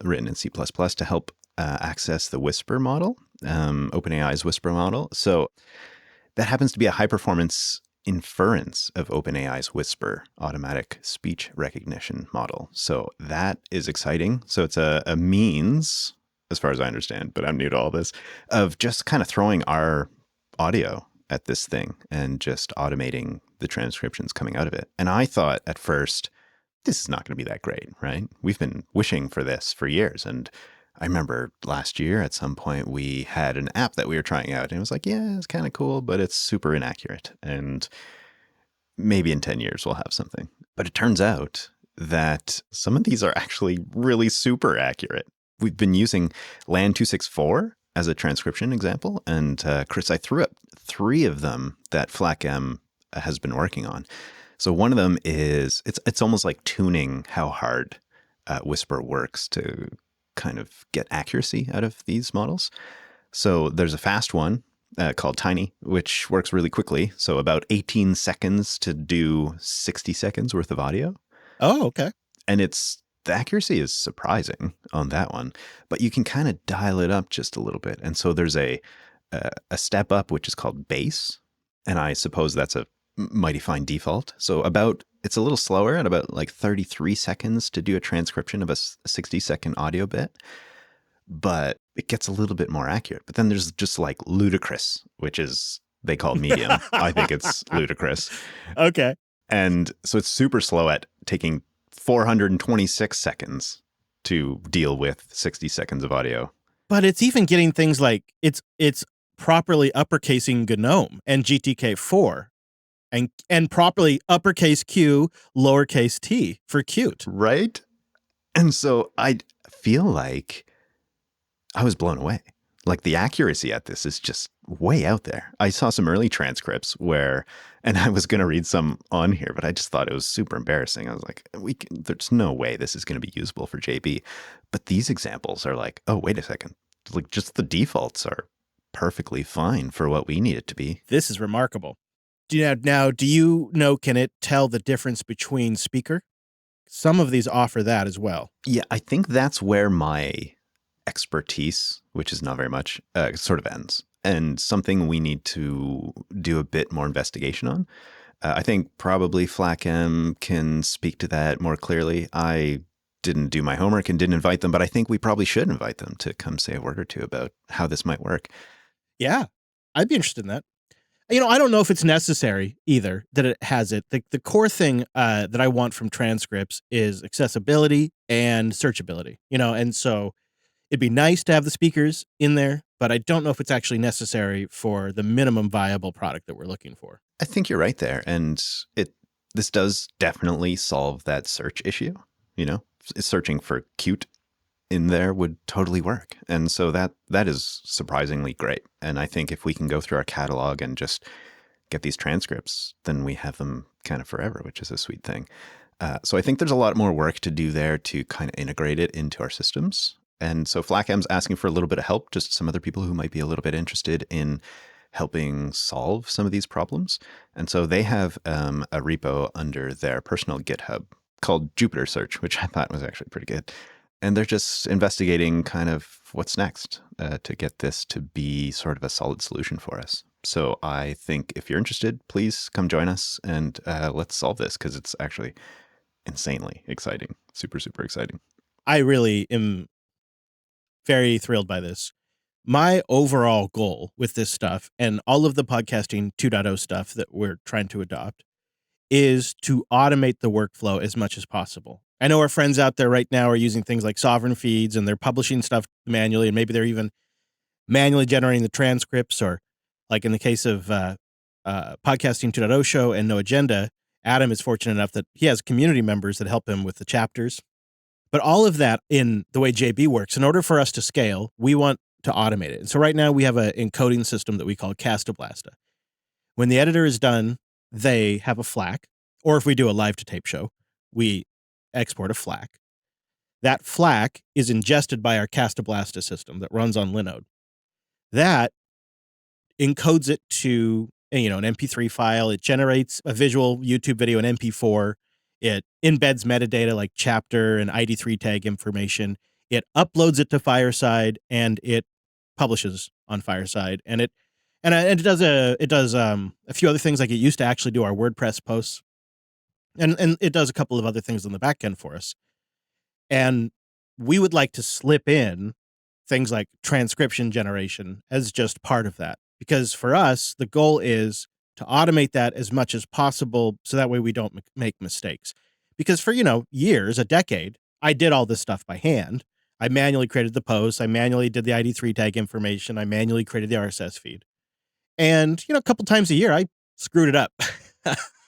written in C++ to help access the Whisper model, OpenAI's Whisper model. So that happens to be a high performance inference of OpenAI's Whisper automatic speech recognition model. So that is exciting. So it's a means, as far as I understand, but I'm new to all this, of just kind of throwing our audio at this thing and just automating the transcriptions coming out of it. And I thought at first, this is not going to be that great, right? We've been wishing for this for years. And I remember last year at some point we had an app that we were trying out and it was like, yeah, it's kind of cool, but it's super inaccurate. And maybe in 10 years we'll have something. But it turns out that some of these are actually really super accurate. We've been using LAN 264 as a transcription example. And Chris, I threw up 3 of them that FlackM has been working on. So one of them is, it's almost like tuning how hard Whisper works to kind of get accuracy out of these models. So there's a fast one called Tiny, which works really quickly. So about 18 seconds to do 60 seconds worth of audio. Oh, okay. And the accuracy is surprising on that one, but you can kind of dial it up just a little bit. And so there's a step up, which is called bass. And I suppose that's a mighty fine default. So it's a little slower at about like 33 seconds to do a transcription of a 60-second audio bit. But it gets a little bit more accurate. But then there's just like ludicrous, which is they call medium. I think it's ludicrous. Okay. And so it's super slow at taking 426 seconds to deal with 60 seconds of audio. But it's even getting things like it's properly uppercasing GNOME and GTK4 and properly uppercase Q, lowercase t for cute. Right? And so I feel like I was blown away. Like the accuracy at this is just way out there. I saw some early transcripts where, and I was going to read some on here, but I just thought it was super embarrassing. I was like, there's no way this is going to be usable for JB. But these examples are like, oh, wait a second. Like just the defaults are perfectly fine for what we need it to be. This is remarkable. Do you know, can it tell the difference between speaker? Some of these offer that as well. Yeah, I think that's where my expertise, which is not very much, sort of ends. And something we need to do a bit more investigation on. I think probably FlackM can speak to that more clearly. I didn't do my homework and didn't invite them, but I think we probably should invite them to come say a word or two about how this might work. Yeah, I'd be interested in that. I don't know if it's necessary either that it has it. The core thing that I want from transcripts is accessibility and searchability, and so it'd be nice to have the speakers in there, but I don't know if it's actually necessary for the minimum viable product that we're looking for. I think you're right there. And this does definitely solve that search issue. Searching for cute in there would totally work. And so that is surprisingly great. And I think if we can go through our catalog and just get these transcripts, then we have them kind of forever, which is a sweet thing. So I think there's a lot more work to do there to kind of integrate it into our systems. And so FlackM's asking for a little bit of help, just some other people who might be a little bit interested in helping solve some of these problems. And so they have a repo under their personal GitHub called Jupyter Search, which I thought was actually pretty good. And they're just investigating kind of what's next to get this to be sort of a solid solution for us. So I think if you're interested, please come join us and let's solve this, because it's actually insanely exciting. Super, super exciting. I really am very thrilled by this. My overall goal with this stuff and all of the podcasting 2.0 stuff that we're trying to adopt is to automate the workflow as much as possible. I know our friends out there right now are using things like sovereign feeds and they're publishing stuff manually, and maybe they're even manually generating the transcripts, or like in the case of Podcasting 2.0 show and No Agenda, Adam is fortunate enough that he has community members that help him with the chapters. But all of that, in the way JB works, in order for us to scale, we want to automate it. And so right now we have an encoding system that we call Castablasta. When the editor is done, they have a FLAC, or if we do a live to tape show, we export a FLAC. That FLAC is ingested by our Castablasta system that runs on Linode. That encodes it to an MP3 file. It generates a visual YouTube video in MP4. It embeds metadata like chapter and ID3 tag information. It uploads it to Fireside and it publishes on Fireside. And it does a few other things. Like it used to actually do our WordPress posts, and it does a couple of other things on the back end for us. And we would like to slip in things like transcription generation as just part of that, because for us, the goal is to automate that as much as possible, so that way we don't make mistakes. Because for, years, a decade, I did all this stuff by hand. I manually created the posts. I manually did the ID3 tag information. I manually created the RSS feed. And, a couple times a year, I screwed it up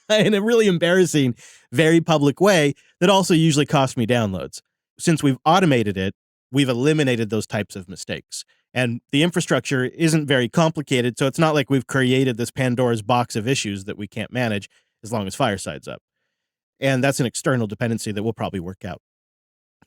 in a really embarrassing, very public way that also usually cost me downloads. Since we've automated it, we've eliminated those types of mistakes. And the infrastructure isn't very complicated, so it's not like we've created this Pandora's box of issues that we can't manage as long as Fireside's up. And that's an external dependency that we'll probably work out.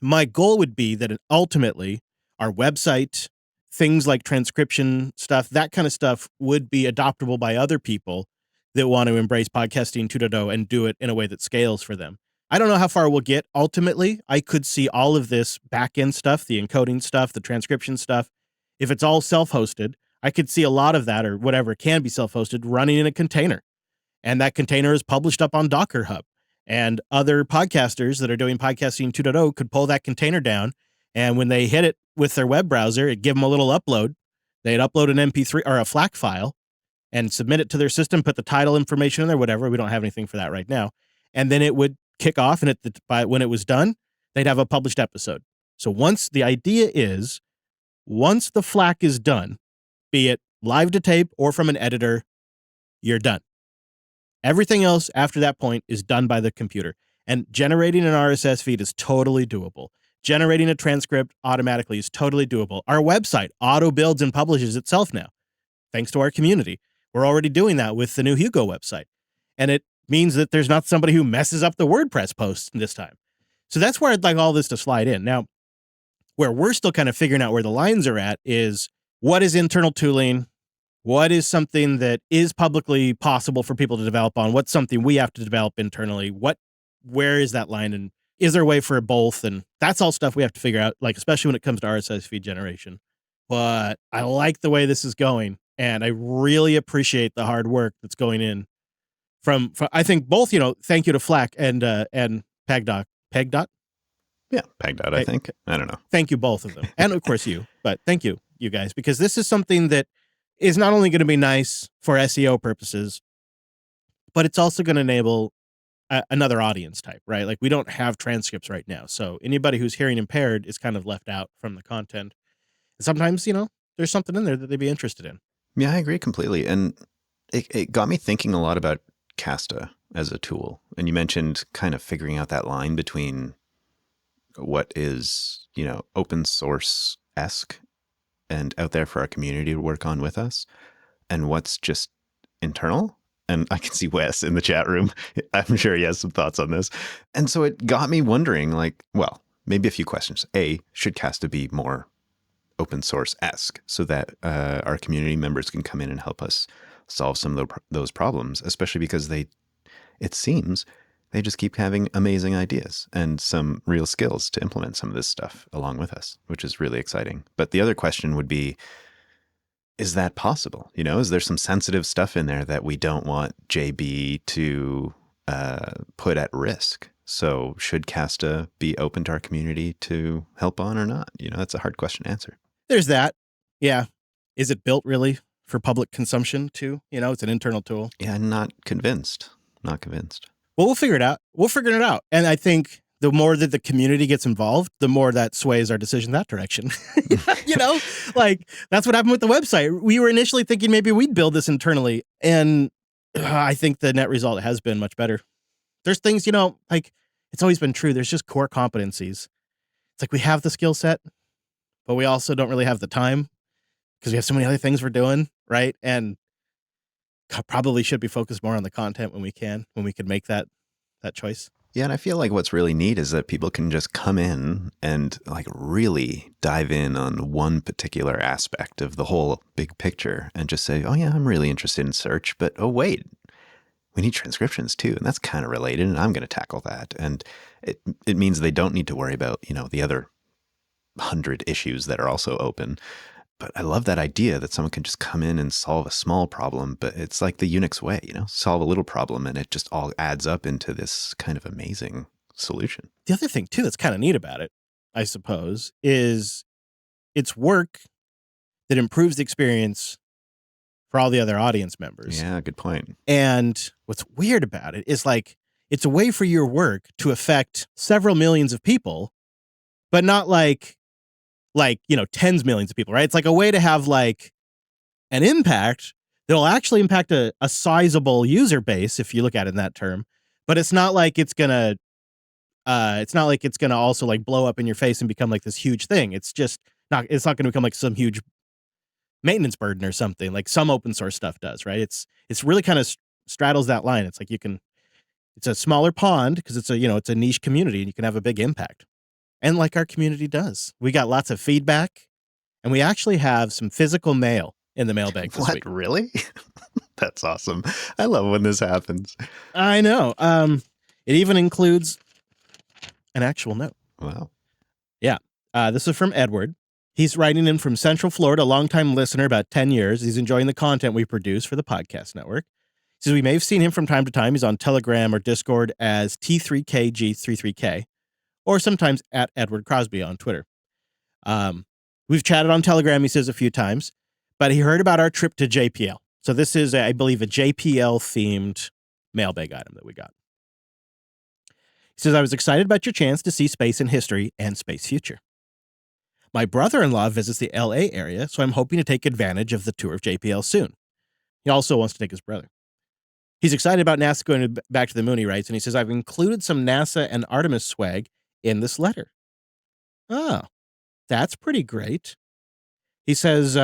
My goal would be that ultimately our website, things like transcription stuff, that kind of stuff would be adoptable by other people that want to embrace podcasting 2.0 and do it in a way that scales for them. I don't know how far we'll get ultimately. I could see all of this back-end stuff, the encoding stuff, the transcription stuff. If it's all self-hosted, I could see a lot of that, or whatever can be self-hosted, running in a container. And that container is published up on Docker Hub. And other podcasters that are doing podcasting 2.0 could pull that container down And when they hit it with their web browser, it'd give them a little upload. They'd upload an MP3 or a FLAC file and submit it to their system, put the title information in there, whatever. We don't have anything for that right now. And then it would kick off, and when it was done, they'd have a published episode. So the idea is, once the FLAC is done, be it live to tape or from an editor, you're done. Everything else after that point is done by the computer. And generating an RSS feed is totally doable. Generating a transcript automatically is totally doable. Our website auto builds and publishes itself now, thanks to our community. We're already doing that with the new Hugo website. And it means that there's not somebody who messes up the WordPress posts this time. So that's where I'd like all this to slide in. Now, where we're still kind of figuring out where the lines are at is, what is internal tooling? What is something that is publicly possible for people to develop on? What's something we have to develop internally? Where is that line? And is there a way for both? And that's all stuff we have to figure out, like, especially when it comes to RSS feed generation. But I like the way this is going, and I really appreciate the hard work that's going in from I think both, thank you to FLAC and PegDot. PegDot? Yeah, PegDot, I think. I don't know. Thank you, both of them. And of course you, but thank you guys, because this is something that is not only going to be nice for SEO purposes, but it's also going to enable another audience type, right? Like, we don't have transcripts right now. So anybody who's hearing impaired is kind of left out from the content. And sometimes, there's something in there that they'd be interested in. Yeah, I agree completely. And it got me thinking a lot about Casta as a tool. And you mentioned kind of figuring out that line between what is, open source-esque and out there for our community to work on with us, and what's just internal. And I can see Wes in the chat room. I'm sure he has some thoughts on this. And so it got me wondering, maybe a few questions. A, should Casta be more open source-esque so that our community members can come in and help us solve some of those problems, especially because it seems they just keep having amazing ideas and some real skills to implement some of this stuff along with us, which is really exciting. But the other question would be, is that possible? Is there some sensitive stuff in there that we don't want JB to put at risk? So should Casta be open to our community to help on or not? That's a hard question to answer. There's that. Yeah. Is it built really for public consumption too? It's an internal tool. Yeah, not convinced. Not convinced. Well, we'll figure it out. We'll figure it out. And I think the more that the community gets involved, the more that sways our decision that direction. Like, that's what happened with the website. We were initially thinking maybe we'd build this internally. And I think the net result has been much better. There's things, like, it's always been true. There's just core competencies. It's like we have the skill set, but we also don't really have the time because we have so many other things we're doing, right? And probably should be focused more on the content when we can make that choice. Yeah, and I feel like what's really neat is that people can just come in and really dive in on one particular aspect of the whole big picture and just say, oh yeah, I'm really interested in search, but oh wait, we need transcriptions too, and that's kind of related, and I'm going to tackle that. And it means they don't need to worry about, the other 100 issues that are also open. But I love that idea that someone can just come in and solve a small problem, but it's like the Unix way, solve a little problem and it just all adds up into this kind of amazing solution. The other thing too that's kind of neat about it, I suppose, is it's work that improves the experience for all the other audience members. Yeah, good point. And what's weird about it is, like, it's a way for your work to affect several millions of people, but not like tens of millions of people, right? It's like a way to have like an impact that'll actually impact a sizable user base if you look at it in that term. But it's not like it's gonna also like blow up in your face and become like this huge thing. It's not gonna become like some huge maintenance burden or something like some open source stuff does, right? It's really kind of straddles that line. It's like it's a smaller pond because it's a niche community and you can have a big impact. And like our community does. We got lots of feedback, and we actually have some physical mail in the mailbag this week. What, really? That's awesome. I love when this happens. I know. It even includes an actual note. Wow. Yeah. This is from Edward. He's writing in from Central Florida, a longtime listener, about 10 years. He's enjoying the content we produce for the podcast network. He says we may have seen him from time to time. He's on Telegram or Discord as T3KG33K. Or sometimes at Edward Crosby on Twitter. We've chatted on Telegram, he says, a few times, but he heard about our trip to JPL. So this is, I believe, a JPL-themed mailbag item that we got. He says, I was excited about your chance to see space in history and space future. My brother-in-law visits the LA area, so I'm hoping to take advantage of the tour of JPL soon. He also wants to take his brother. He's excited about NASA going back to the moon, he writes, and he says, I've included some NASA and Artemis swag in this letter. Oh, that's pretty great. He says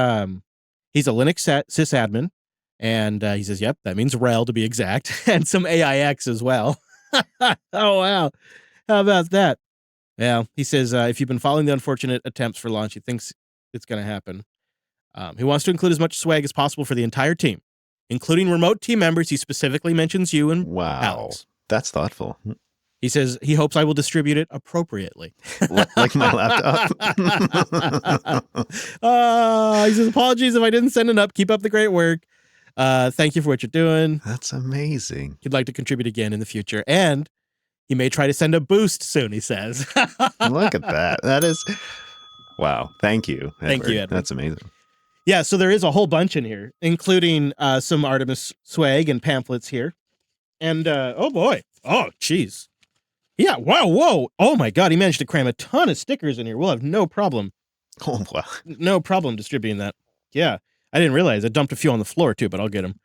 he's a Linux sysadmin, and he says, yep, that means RHEL to be exact, and some AIX as well. Oh, wow. How about that? Yeah, he says if you've been following the unfortunate attempts for launch, he thinks it's going to happen. He wants to include as much swag as possible for the entire team, including remote team members. He specifically mentions you and Wow. Alex. That's thoughtful. He says he hopes I will distribute it appropriately. Like my laptop. He says, apologies if I didn't send it up. Keep up the great work. Thank you for what you're doing. That's amazing. He'd like to contribute again in the future. And he may try to send a boost soon, he says. Look at that. That is, wow. Thank you, Edward. Thank you, Edward. That's amazing. Yeah, so there is a whole bunch in here, including some Artemis swag and pamphlets here. And, oh boy. Oh, geez. Yeah, wow, whoa. Oh my God, he managed to cram a ton of stickers in here. We'll have no problem. Oh, wow. No problem distributing that. Yeah, I didn't realize. I dumped a few on the floor too, but I'll get them.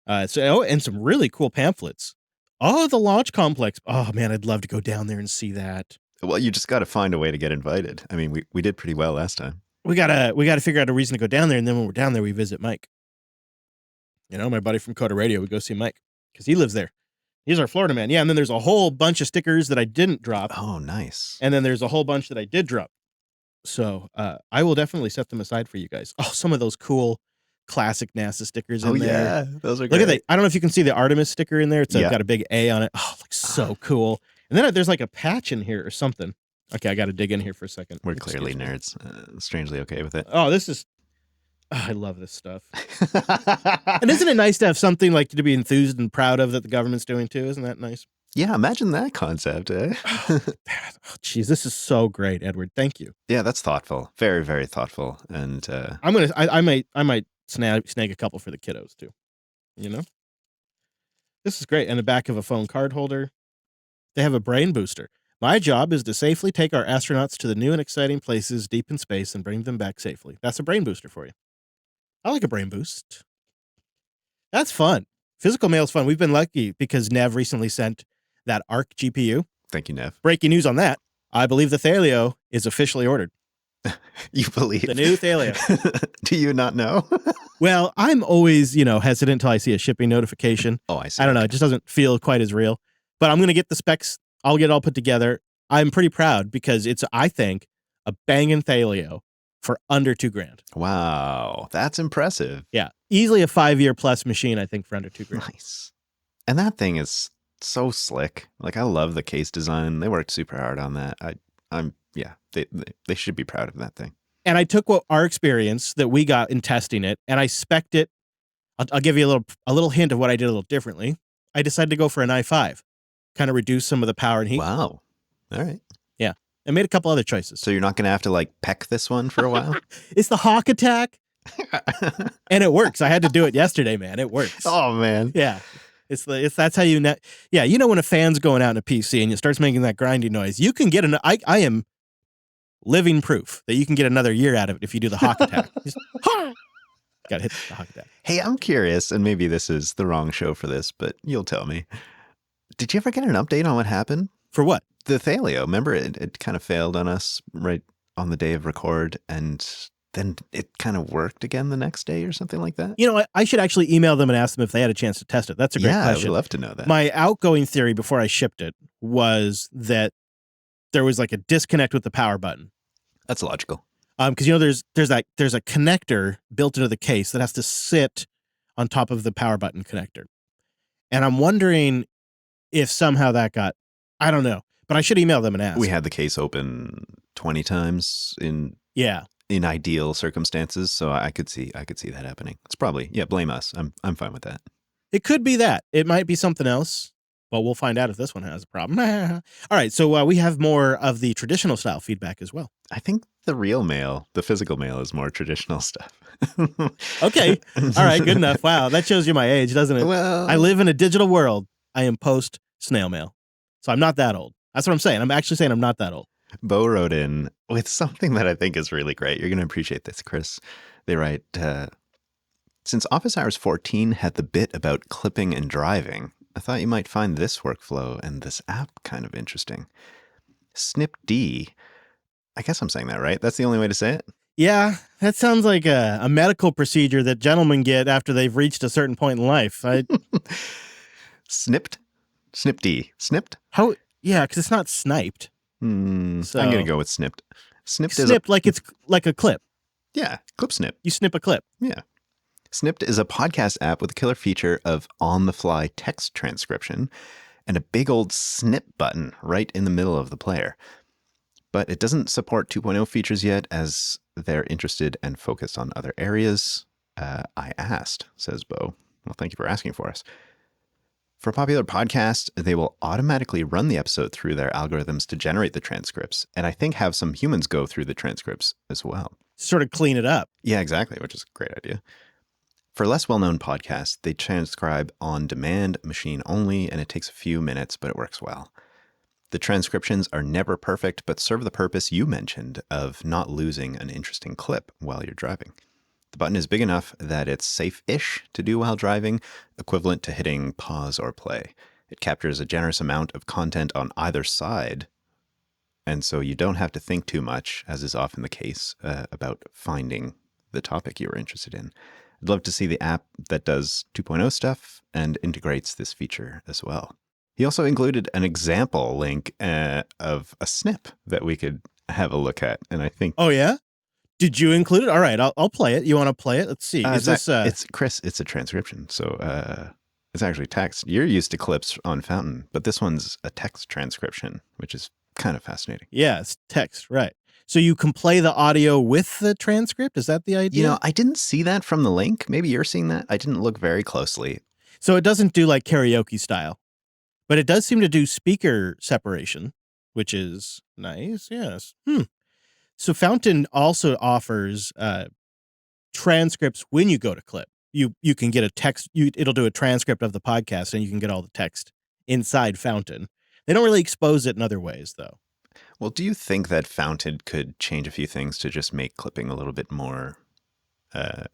And some really cool pamphlets. Oh, the launch complex. Oh man, I'd love to go down there and see that. Well, you just got to find a way to get invited. I mean, we did pretty well last time. We gotta figure out a reason to go down there, and then when we're down there, we visit Mike. You know, my buddy from Coda Radio. We go see Mike because he lives there. He's our Florida man. Yeah, and then there's a whole bunch of stickers that I didn't drop. Oh, nice. And then there's a whole bunch that I did drop. So I will definitely set them aside for you guys. Oh, some of those cool classic NASA stickers in there. Yeah, those are Look great. at that. I don't know if you can see the Artemis sticker in there. It's got a big A on it. Oh, it looks so cool. And then there's like a patch in here or something. Okay, I got to dig in here for a second. We're clearly nerds. Strangely okay with it. Oh, this is... Oh, I love this stuff. And isn't it nice to have something like to be enthused and proud of that the government's doing too? Isn't that nice? Yeah, imagine that concept, eh? Geez, this is so great, Edward. Thank you. Yeah, that's thoughtful. Very, very thoughtful. And I might snag a couple for the kiddos too. You know? This is great. And the back of a phone card holder. They have a brain booster. My job is to safely take our astronauts to the new and exciting places deep in space and bring them back safely. That's a brain booster for you. I like a brain boost. That's fun. Physical mail is fun. We've been lucky because Nev recently sent that ARC GPU. thank you, Nev. Breaking news on that. I believe the Thaleo is officially ordered. You believe? The new Thaleo. Do you not know? Well, I'm always, hesitant until I see a shipping notification. Oh, I see. I don't know. It just doesn't feel quite as real. But I'm going to get the specs. I'll get it all put together. I'm pretty proud because it's, I think, a banging Thaleo for under $2,000. Wow, that's impressive. Yeah, easily a 5-year plus machine, I think, for under $2,000. Nice. And that thing is so slick. Like, I love the case design. They worked super hard on that. They should be proud of that thing. And I took our experience that we got in testing it, and I spec'd it. I'll give you a little hint of what I did a little differently. I decided to go for an i5, kind of reduce some of the power and heat. Wow. All right. Yeah, I made a couple other choices. So you're not going to have to like peck this one for a while? It's the Hawk Attack, and it works. I had to do it yesterday, man. It works. Oh man. Yeah. That's how you when a fan's going out in a PC and it starts making that grinding noise, you can get I am living proof that you can get another year out of it if you do the Hawk Attack. Gotta hit the Hawk Attack. Hey, I'm curious, and maybe this is the wrong show for this, but you'll tell me. Did you ever get an update on what happened? For what? The Thaleo. Remember, it kind of failed on us right on the day of record, and then it kind of worked again the next day or something like that? I should actually email them and ask them if they had a chance to test it. That's a great question. I would love to know that. My outgoing theory before I shipped it was that there was like a disconnect with the power button. That's logical. Because there's a connector built into the case that has to sit on top of the power button connector, and I'm wondering if somehow that got, I don't know, but I should email them and ask. We had the case open 20 times in ideal circumstances, so I could see that happening. It's probably blame us. I'm fine with that. It could be that. It might be something else. But we'll find out if this one has a problem. All right, so we have more of the traditional style feedback as well. I think the real mail, the physical mail, is more traditional stuff. Okay. All right, good enough. Wow, that shows you my age, doesn't it? Well, I live in a digital world. I am post snail mail. So I'm not that old. That's what I'm saying. I'm actually saying I'm not that old. Bo wrote in with something that I think is really great. You're going to appreciate this, Chris. They write, since Office Hours 14 had the bit about clipping and driving, I thought you might find this workflow and this app kind of interesting. SnipD. I guess I'm saying that right. That's the only way to say it. Yeah, that sounds like a medical procedure that gentlemen get after they've reached a certain point in life. Snipped? SnipD. Snipped? How? Yeah, because it's not sniped. So, I'm going to go with snipped. Snipped Snipped like it's like a clip. Yeah, clip snip. You snip a clip. Yeah. Snipped is a podcast app with a killer feature of on-the-fly text transcription and a big old snip button right in the middle of the player. But it doesn't support 2.0 features yet, as they're interested and focused on other areas. I asked, says Bo. Well, thank you for asking for us. For a popular podcast, they will automatically run the episode through their algorithms to generate the transcripts, and I think have some humans go through the transcripts as well. Sort of clean it up. Yeah, exactly, which is a great idea. For less well-known podcasts, they transcribe on demand, machine only, and it takes a few minutes, but it works well. The transcriptions are never perfect, but serve the purpose you mentioned of not losing an interesting clip while you're driving. The button is big enough that it's safe-ish to do while driving, equivalent to hitting pause or play. It captures a generous amount of content on either side, and so you don't have to think too much, as is often the case, about finding the topic you were interested in. I'd love to see the app that does 2.0 stuff and integrates this feature as well. He also included an example link of a snip that we could have a look at, and I think... Oh, yeah? Did you include it? All right, I'll play it. You want to play it? Let's see. Is this... It's Chris, it's a transcription, so it's actually text. You're used to clips on Fountain, but this one's a text transcription, which is kind of fascinating. Yeah, it's text, right. So you can play the audio with the transcript? Is that the idea? You know, I didn't see that from the link. Maybe you're seeing that. I didn't look very closely. So it doesn't do like karaoke style, but it does seem to do speaker separation, which is nice. Yes. So Fountain also offers transcripts when you go to clip. You can get a text. It'll do a transcript of the podcast, and you can get all the text inside Fountain. They don't really expose it in other ways, though. Well, do you think that Fountain could change a few things to just make clipping a little bit more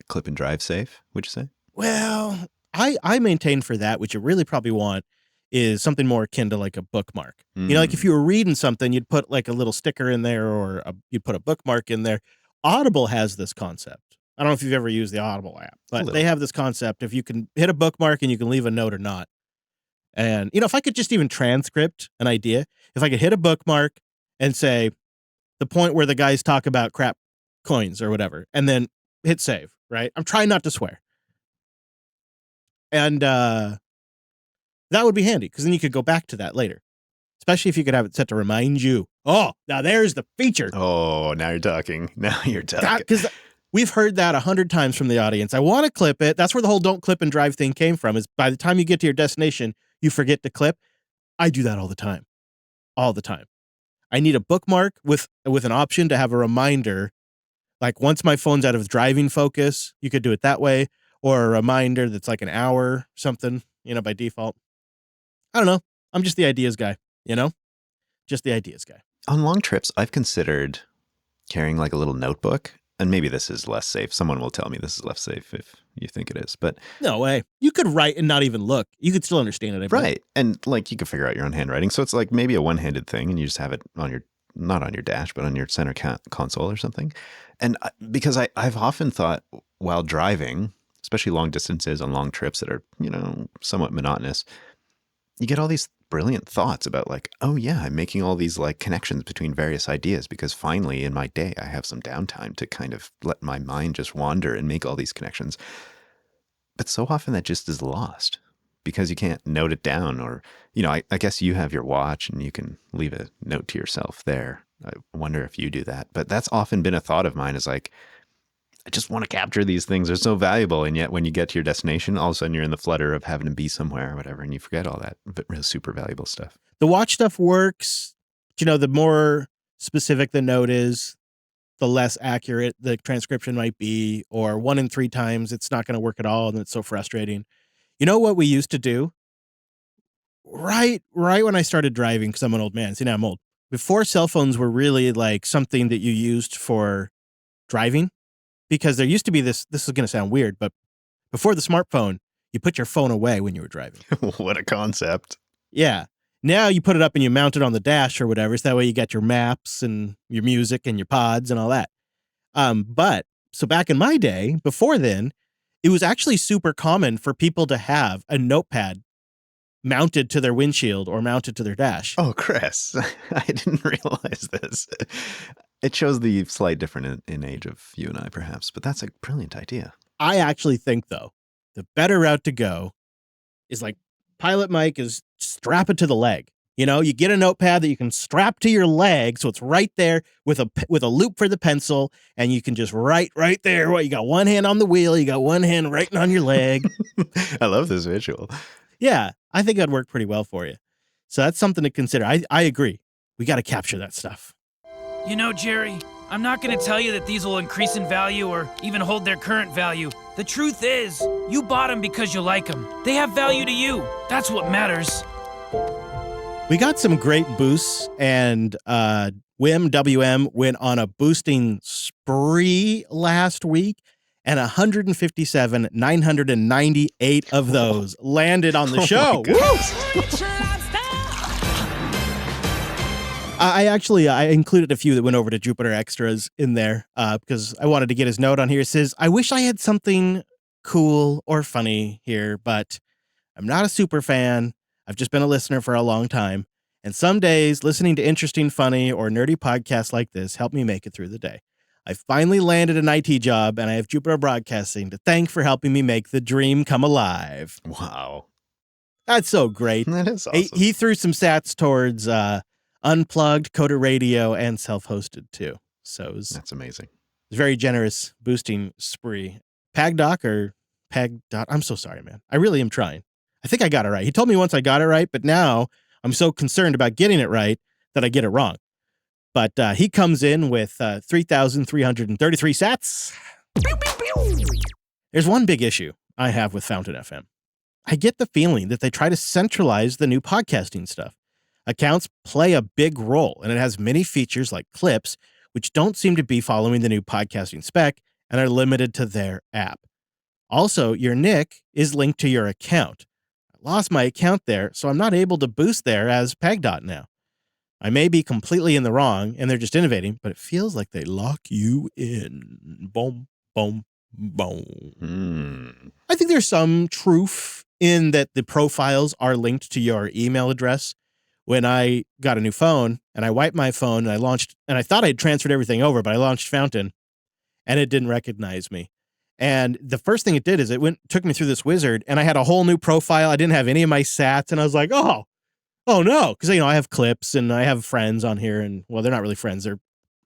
clip and drive safe, would you say? Well, I maintain for that, what you really probably want is something more akin to like a bookmark. You know, like if you were reading something, you'd put like a little sticker in there or you'd put a bookmark in there. Audible has this concept. I don't know if you've ever used the Audible app, but they have this concept if you can hit a bookmark and you can leave a note or not. And, you know, if I could just even transcript an idea, if I could hit a bookmark and say the point where the guys talk about crap coins or whatever, and then hit save, right? I'm trying not to swear. And that would be handy because then you could go back to that later, especially if you could have it set to remind you. Oh, now there's the feature. Oh, now you're talking. Now you're talking. Because we've heard that 100 times from the audience. I want to clip it. That's where the whole don't clip and drive thing came from, is by the time you get to your destination, you forget to clip. I do that all the time. All the time. I need a bookmark with an option to have a reminder. Like once my phone's out of driving focus, you could do it that way. Or a reminder that's like an hour, something, you know, by default. I don't know. I'm just the ideas guy, you know? Just the ideas guy. On long trips, I've considered carrying like a little notebook, and maybe this is less safe. Someone will tell me this is less safe if you think it is, but... No way. You could write and not even look. You could still understand it. Right. And like you could figure out your own handwriting. So it's like maybe a one-handed thing and you just have it on your, not on your dash, but on your center console or something. And because I've often thought while driving, especially long distances on long trips that are, you know, somewhat monotonous, you get all these brilliant thoughts about like, oh yeah, I'm making all these like connections between various ideas because finally in my day, I have some downtime to kind of let my mind just wander and make all these connections. But so often that just is lost because you can't note it down, or, you know, I guess you have your watch and you can leave a note to yourself there. I wonder if you do that, but that's often been a thought of mine, is like, I just want to capture these things. They're so valuable. And yet when you get to your destination, all of a sudden you're in the flutter of having to be somewhere or whatever, and you forget all that super valuable stuff. The watch stuff works. The more specific the note is, the less accurate the transcription might be, or 1 in 3 times it's not going to work at all, and it's so frustrating. You know what we used to do? Right when I started driving, because I'm an old man. See, now I'm old. Before cell phones were really like something that you used for driving, because there used to be this is going to sound weird, but before the smartphone, you put your phone away when you were driving. What a concept. Yeah. Now you put it up and you mount it on the dash or whatever. So that way you got your maps and your music and your pods and all that. But so back in my day, before then, it was actually super common for people to have a notepad mounted to their windshield or mounted to their dash. Oh, Chris, I didn't realize this. It shows the slight difference in age of you and I, perhaps, but that's a brilliant idea. I actually think, though, the better route to go is like Pilot Mike is strap it to the leg. You get a notepad that you can strap to your leg, so it's right there with a loop for the pencil, and you can just write right there. What, you got one hand on the wheel, you got one hand writing on your leg. I love this visual. Yeah, I think that'd work pretty well for you. So that's something to consider. I agree. We got to capture that stuff. Jerry, I'm not going to tell you that these will increase in value or even hold their current value. The truth is, you bought them because you like them. They have value to you. That's what matters. We got some great boosts, and WM went on a boosting spree last week, and 157, 998 of those landed on the show. I included a few that went over to Jupiter Extras in there because I wanted to get his note on here. It says, I wish I had something cool or funny here, but I'm not a super fan. I've just been a listener for a long time. And some days, listening to interesting, funny, or nerdy podcasts like this help me make it through the day. I finally landed an IT job, and I have Jupiter Broadcasting to thank for helping me make the dream come alive. Wow. That's so great. That is awesome. He threw some sats towards Unplugged, Coda Radio, and self-hosted, too. So that's amazing. It was very generous boosting spree. Pagdoc or Peg Dot. I'm so sorry, man. I really am trying. I think I got it right. He told me once I got it right, but now I'm so concerned about getting it right that I get it wrong. But he comes in with 3,333 sats. There's one big issue I have with Fountain FM. I get the feeling that they try to centralize the new podcasting stuff. Accounts play a big role, and it has many features like clips, which don't seem to be following the new podcasting spec and are limited to their app. Also, your nick is linked to your account. I lost my account there, so I'm not able to boost there as Pegdot now. I may be completely in the wrong, and they're just innovating, but it feels like they lock you in. Boom, boom, boom. I think there's some truth in that the profiles are linked to your email address. When I got a new phone, and I wiped my phone, and I launched, and I thought I'd transferred everything over, but I launched Fountain, and it didn't recognize me. And the first thing it did is took me through this wizard, and I had a whole new profile. I didn't have any of my sats, and I was like, oh no, because I have clips and I have friends on here, and well, they're not really friends; they're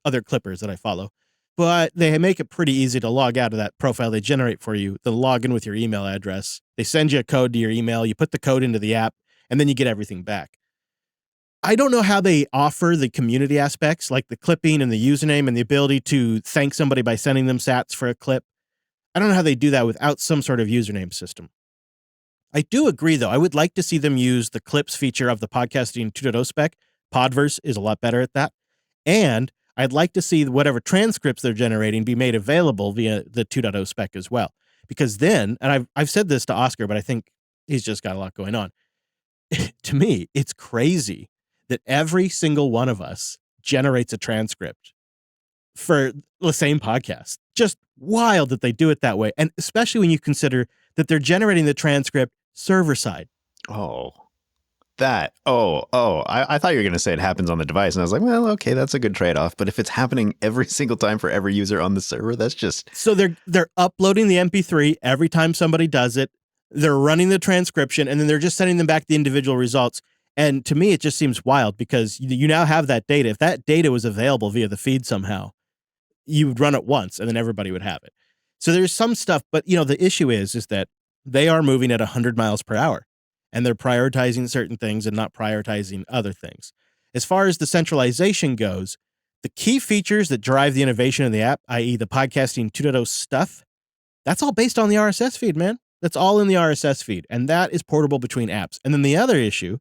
other clippers that I follow. But they make it pretty easy to log out of that profile they generate for you. They'll log in with your email address. They send you a code to your email. You put the code into the app, and then you get everything back. I don't know how they offer the community aspects, like the clipping and the username and the ability to thank somebody by sending them sats for a clip. I don't know how they do that without some sort of username system. I do agree, though. I would like to see them use the clips feature of the podcasting 2.0 spec. Podverse is a lot better at that. And I'd like to see whatever transcripts they're generating be made available via the 2.0 spec as well. Because then, and I've said this to Oscar, but I think he's just got a lot going on. To me, it's crazy that every single one of us generates a transcript for the same podcast. Just wild that they do it that way. And especially when you consider that they're generating the transcript server side. I thought you were going to say it happens on the device. And I was like, well, okay, that's a good trade-off. But if it's happening every single time for every user on the server, that's just... So they're uploading the MP3 every time somebody does it. They're running the transcription, and then they're just sending them back the individual results. And to me, it just seems wild because you now have that data. If that data was available via the feed somehow, you would run it once and then everybody would have it. So there's some stuff, but the issue is that they are moving at 100 miles per hour, and they're prioritizing certain things and not prioritizing other things. As far as the centralization goes, the key features that drive the innovation in the app, i.e. the podcasting 2.0 stuff, that's all based on the RSS feed, man. That's all in the RSS feed, and that is portable between apps. And then the other issue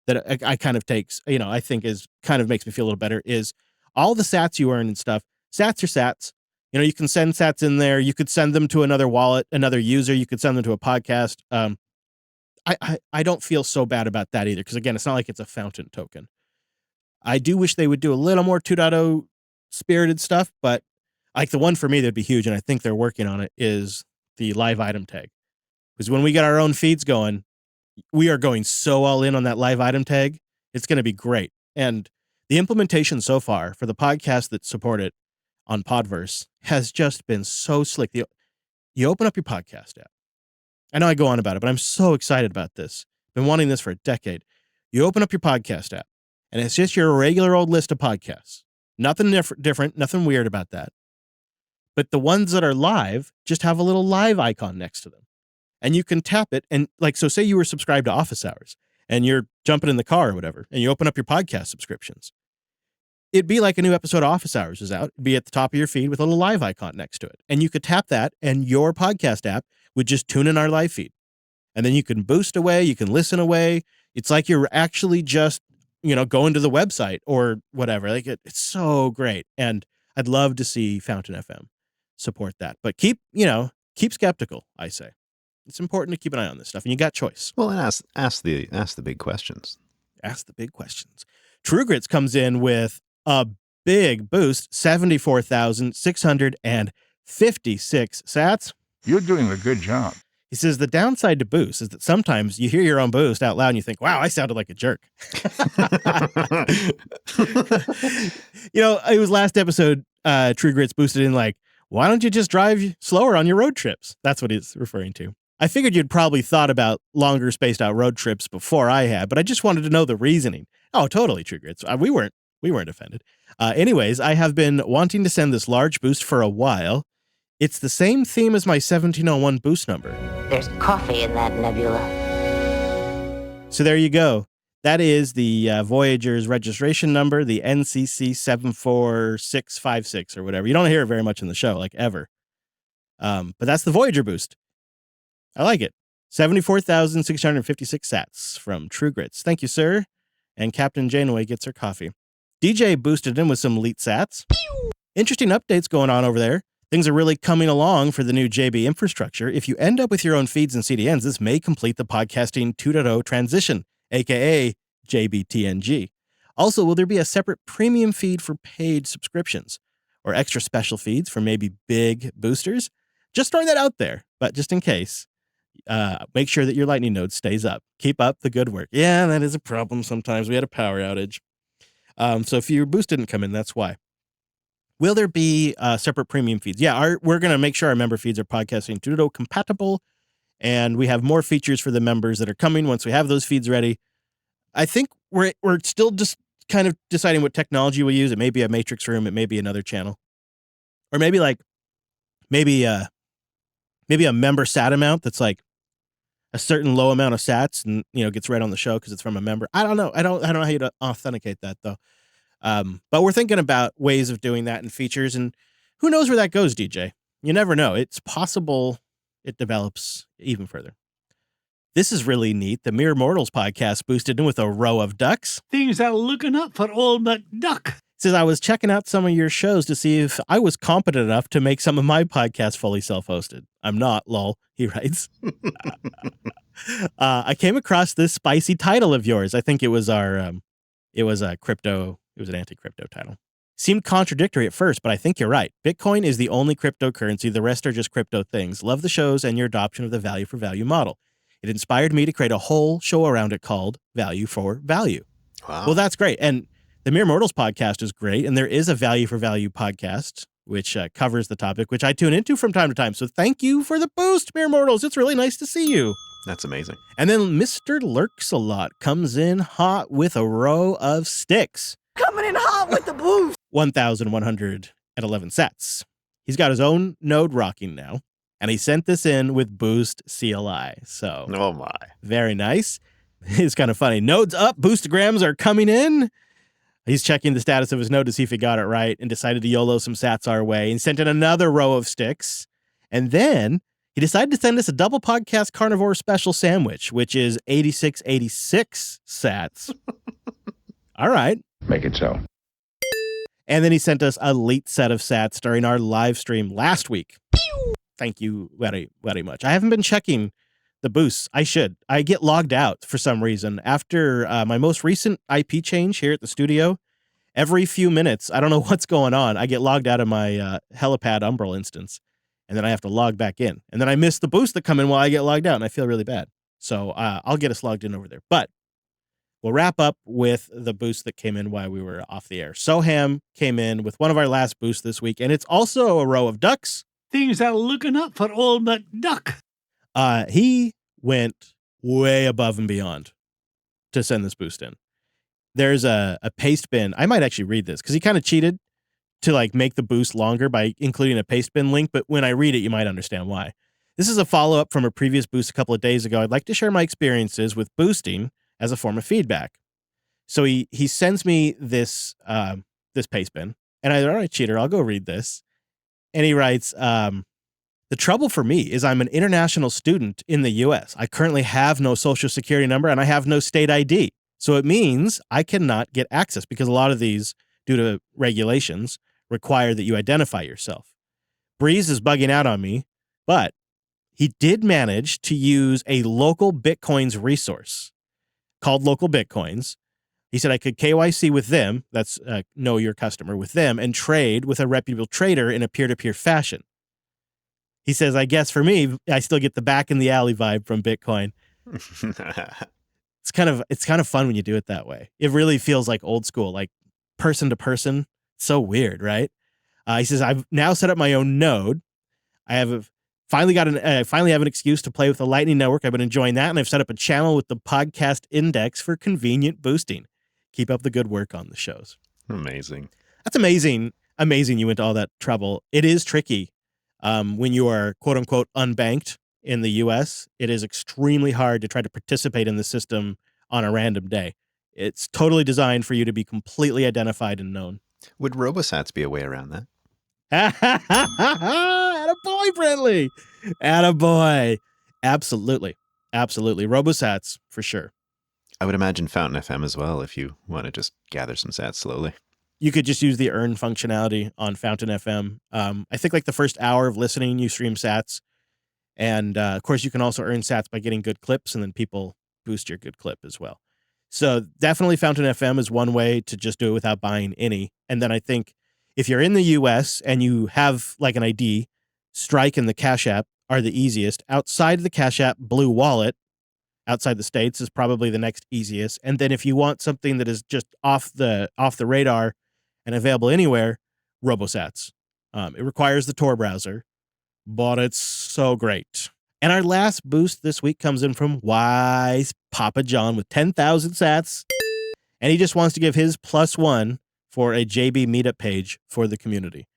that I kind of takes, I think is kind of makes me feel a little better is all the sats you earn and stuff. Sats are sats. You can send sats in there. You could send them to another wallet, another user. You could send them to a podcast. I don't feel so bad about that either, because again, it's not like it's a fountain token. I do wish they would do a little more 2.0 spirited stuff, but like the one for me that'd be huge, and I think they're working on it, is the live item tag. Because when we get our own feeds going, we are going so all in on that live item tag. It's going to be great. And the implementation so far for the podcasts that support it on Podverse has just been so slick. You open up your podcast app. I know I go on about it, but I'm so excited about this. Been wanting this for a decade. You open up your podcast app, and it's just your regular old list of podcasts. Nothing different, nothing weird about that. But the ones that are live just have a little live icon next to them. And you can tap it, and so say you were subscribed to Office Hours, and you're jumping in the car or whatever, and you open up your podcast subscriptions. It'd be like a new episode of Office Hours is out. It'd be at the top of your feed with a little live icon next to it. And you could tap that, and your podcast app would just tune in our live feed. And then you can boost away, you can listen away. It's like you're actually just, going to the website or whatever. It's so great. And I'd love to see Fountain FM support that. But keep skeptical, I say. It's important to keep an eye on this stuff, and you got choice. Well, and ask the big questions. Ask the big questions. TrueGrits comes in with a big boost, 74,656 sats. You're doing a good job. He says the downside to boost is that sometimes you hear your own boost out loud and you think, wow, I sounded like a jerk. It was last episode, TrueGrits boosted in why don't you just drive slower on your road trips? That's what he's referring to. I figured you'd probably thought about longer spaced out road trips before I had, but I just wanted to know the reasoning. Oh, totally, TrueGrits. We weren't offended. Anyways, I have been wanting to send this large boost for a while. It's the same theme as my 1701 boost number. There's coffee in that nebula. So there you go. That is the Voyager's registration number, the NCC 74656 or whatever. You don't hear it very much in the show, ever. But that's the Voyager boost. I like it. 74,656 sats from TrueGrits. Thank you, sir. And Captain Janeway gets her coffee. DJ boosted in with some elite sats. Interesting updates going on over there. Things are really coming along for the new JB infrastructure. If you end up with your own feeds and CDNs, this may complete the podcasting 2.0 transition, aka JBTNG. Also, will there be a separate premium feed for paid subscriptions or extra special feeds for maybe big boosters? Just throwing that out there, but just in case, make sure that your Lightning node stays up. Keep up the good work. Yeah, that is a problem sometimes. We had a power outage. So if your boost didn't come in, that's why. Will there be separate premium feeds? Yeah, we're going to make sure our member feeds are podcasting 2.0 compatible, and we have more features for the members that are coming once we have those feeds ready. I think we're still just kind of deciding what technology we use. It may be a matrix room. It may be another channel. Or maybe a member sat amount that's a certain low amount of sats and, gets read on the show because it's from a member. I don't know. I don't know how you authenticate that, though. But we're thinking about ways of doing that and features, and who knows where that goes, DJ? You never know. It's possible it develops even further. This is really neat. The Mere Mortals podcast boosted in with a row of ducks. Things are looking up for Old McDuck. Says, I was checking out some of your shows to see if I was competent enough to make some of my podcasts fully self-hosted. I'm not, lol, he writes. I came across this spicy title of yours. I think it was an anti-crypto title. Seemed contradictory at first, but I think you're right. Bitcoin is the only cryptocurrency. The rest are just crypto things. Love the shows and your adoption of the value for value model. It inspired me to create a whole show around it called Value for Value. Wow. Well, that's great. And the Mere Mortals podcast is great. And there is a Value for Value podcast, which covers the topic, which I tune into from time to time. So thank you for the boost, Mere Mortals. It's really nice to see you. That's amazing. And then Mr. Lurks-a-Lot comes in hot with a row of sticks. Coming in hot with the boost. 1,111 sats He's got his own node rocking now, and he sent this in with Boost CLI. So, Oh my. very nice. It's kind of funny. Nodes up, boostograms are coming in. He's checking the status of his node to see if he got it right and decided to YOLO some sats our way and sent in another row of sticks. And then he decided to send us a double podcast carnivore special sandwich, which is 8686 sats. All right. Make it so. And then he sent us a late set of sats during our live stream last week. Thank you very, very much. I haven't been checking the boosts. I should. I get logged out for some reason. After my most recent IP change here at the studio, every few minutes, I don't know what's going on, I get logged out of my Helipad Umbral instance, and then I have to log back in. And then I miss the boosts that come in while I get logged out, and I feel really bad. So I'll get us logged in over there. But we'll wrap up with the boost that came in while we were off the air. Soham came in with one of our last boosts this week, and it's also a row of ducks. Things are looking up for old McDuck. He went way above and beyond to send this boost in. There's a paste bin. I might actually read this because he kind of cheated to like make the boost longer by including a paste bin link. But when I read it, you might understand why. This is a follow-up from a previous boost a couple of days ago. I'd like to share my experiences with boosting as a form of feedback. So he sends me this paste bin, and I, all right, cheater, I'll go read this. And he writes, the trouble for me is I'm an international student in the U.S. I currently have no social security number and I have no state ID. So it means I cannot get access because a lot of these, due to regulations, require that you identify yourself. Breeze is bugging out on me, but he did manage to use a local Bitcoins resource called Local Bitcoins. He said I could KYC with them, that's know your customer, with them, and trade with a reputable trader in a peer-to-peer fashion. He says, I guess for me, I still get the back in the alley vibe from Bitcoin. It's kind of fun when you do it that way. It really feels like old school, like person to person. It's so weird, right? He says, I've now set up my own node. I have finally have an excuse to play with the Lightning Network. I've been enjoying that, and I've set up a channel with the podcast index for convenient boosting. Keep up the good work on the shows. Amazing. That's amazing. Amazing you went to all that trouble. It is tricky when you are, quote unquote, unbanked in the US. It is extremely hard to try to participate in the system on a random day. It's totally designed for you to be completely identified and known. Would RoboSats be a way around that? Attaboy, Brentley. Attaboy. Absolutely. Absolutely. RoboSats, for sure. I would imagine Fountain FM as well if you want to just gather some sats slowly. You could just use the earn functionality on Fountain FM. I think like the first hour of listening, you stream sats. And of course, you can also earn sats by getting good clips, and then people boost your good clip as well. So definitely Fountain FM is one way to just do it without buying any. And then I think if you're in the US and you have like an ID, Strike and the Cash App are the easiest. Outside the Cash App, Blue Wallet, outside the States, is probably the next easiest. And then if you want something that is just off the radar and available anywhere, RoboSats. It requires the Tor browser, but it's so great. And our last boost this week comes in from Wise Papa John with 10,000 sats. And he just wants to give his +1 for a JB meetup page for the community.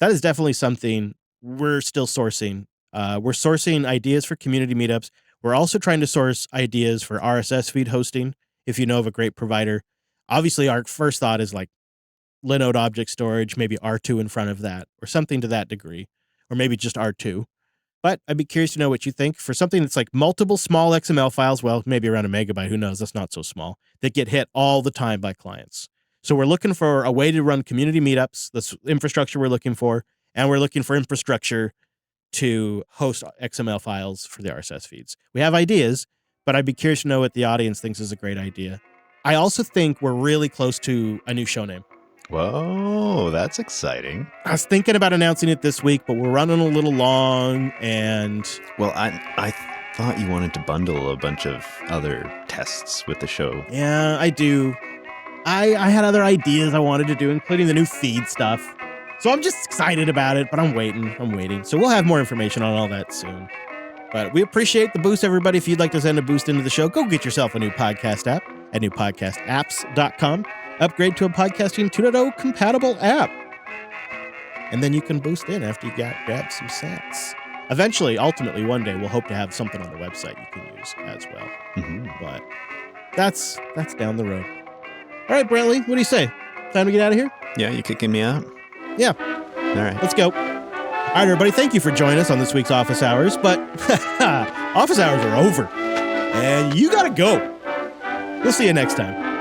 That is definitely something we're still sourcing. We're sourcing ideas for community meetups. We're also trying to source ideas for RSS feed hosting, if you know of a great provider. Obviously, our first thought is like Linode object storage, maybe R2 in front of that, or something to that degree, or maybe just R2. But I'd be curious to know what you think for something that's like multiple small XML files, well, maybe around a megabyte, who knows, that's not so small, that get hit all the time by clients. So we're looking for a way to run community meetups. That's infrastructure we're looking for, and we're looking for infrastructure to host XML files for the RSS feeds. We have ideas, but I'd be curious to know what the audience thinks is a great idea. I also think we're really close to a new show name. Whoa, that's exciting. I was thinking about announcing it this week, but we're running a little long, and... Well, I thought you wanted to bundle a bunch of other tests with the show. Yeah, I do. I had other ideas I wanted to do, including the new feed stuff. So I'm just excited about it, but I'm waiting. So we'll have more information on all that soon. But we appreciate the boost, everybody. If you'd like to send a boost into the show, go get yourself a new podcast app at newpodcastapps.com. Upgrade to a Podcasting 2.0 compatible app. and then you can boost in after you grab some sats. Eventually, ultimately, one day, we'll hope to have something on the website you can use as well. But that's down the road. All right, Brantley, what do you say? Time to get out of here? Yeah, you kicking me out? Yeah. All right. Let's go. All right, everybody, thank you for joining us on this week's Office Hours, but Office Hours are over, and you gotta go. We'll see you next time.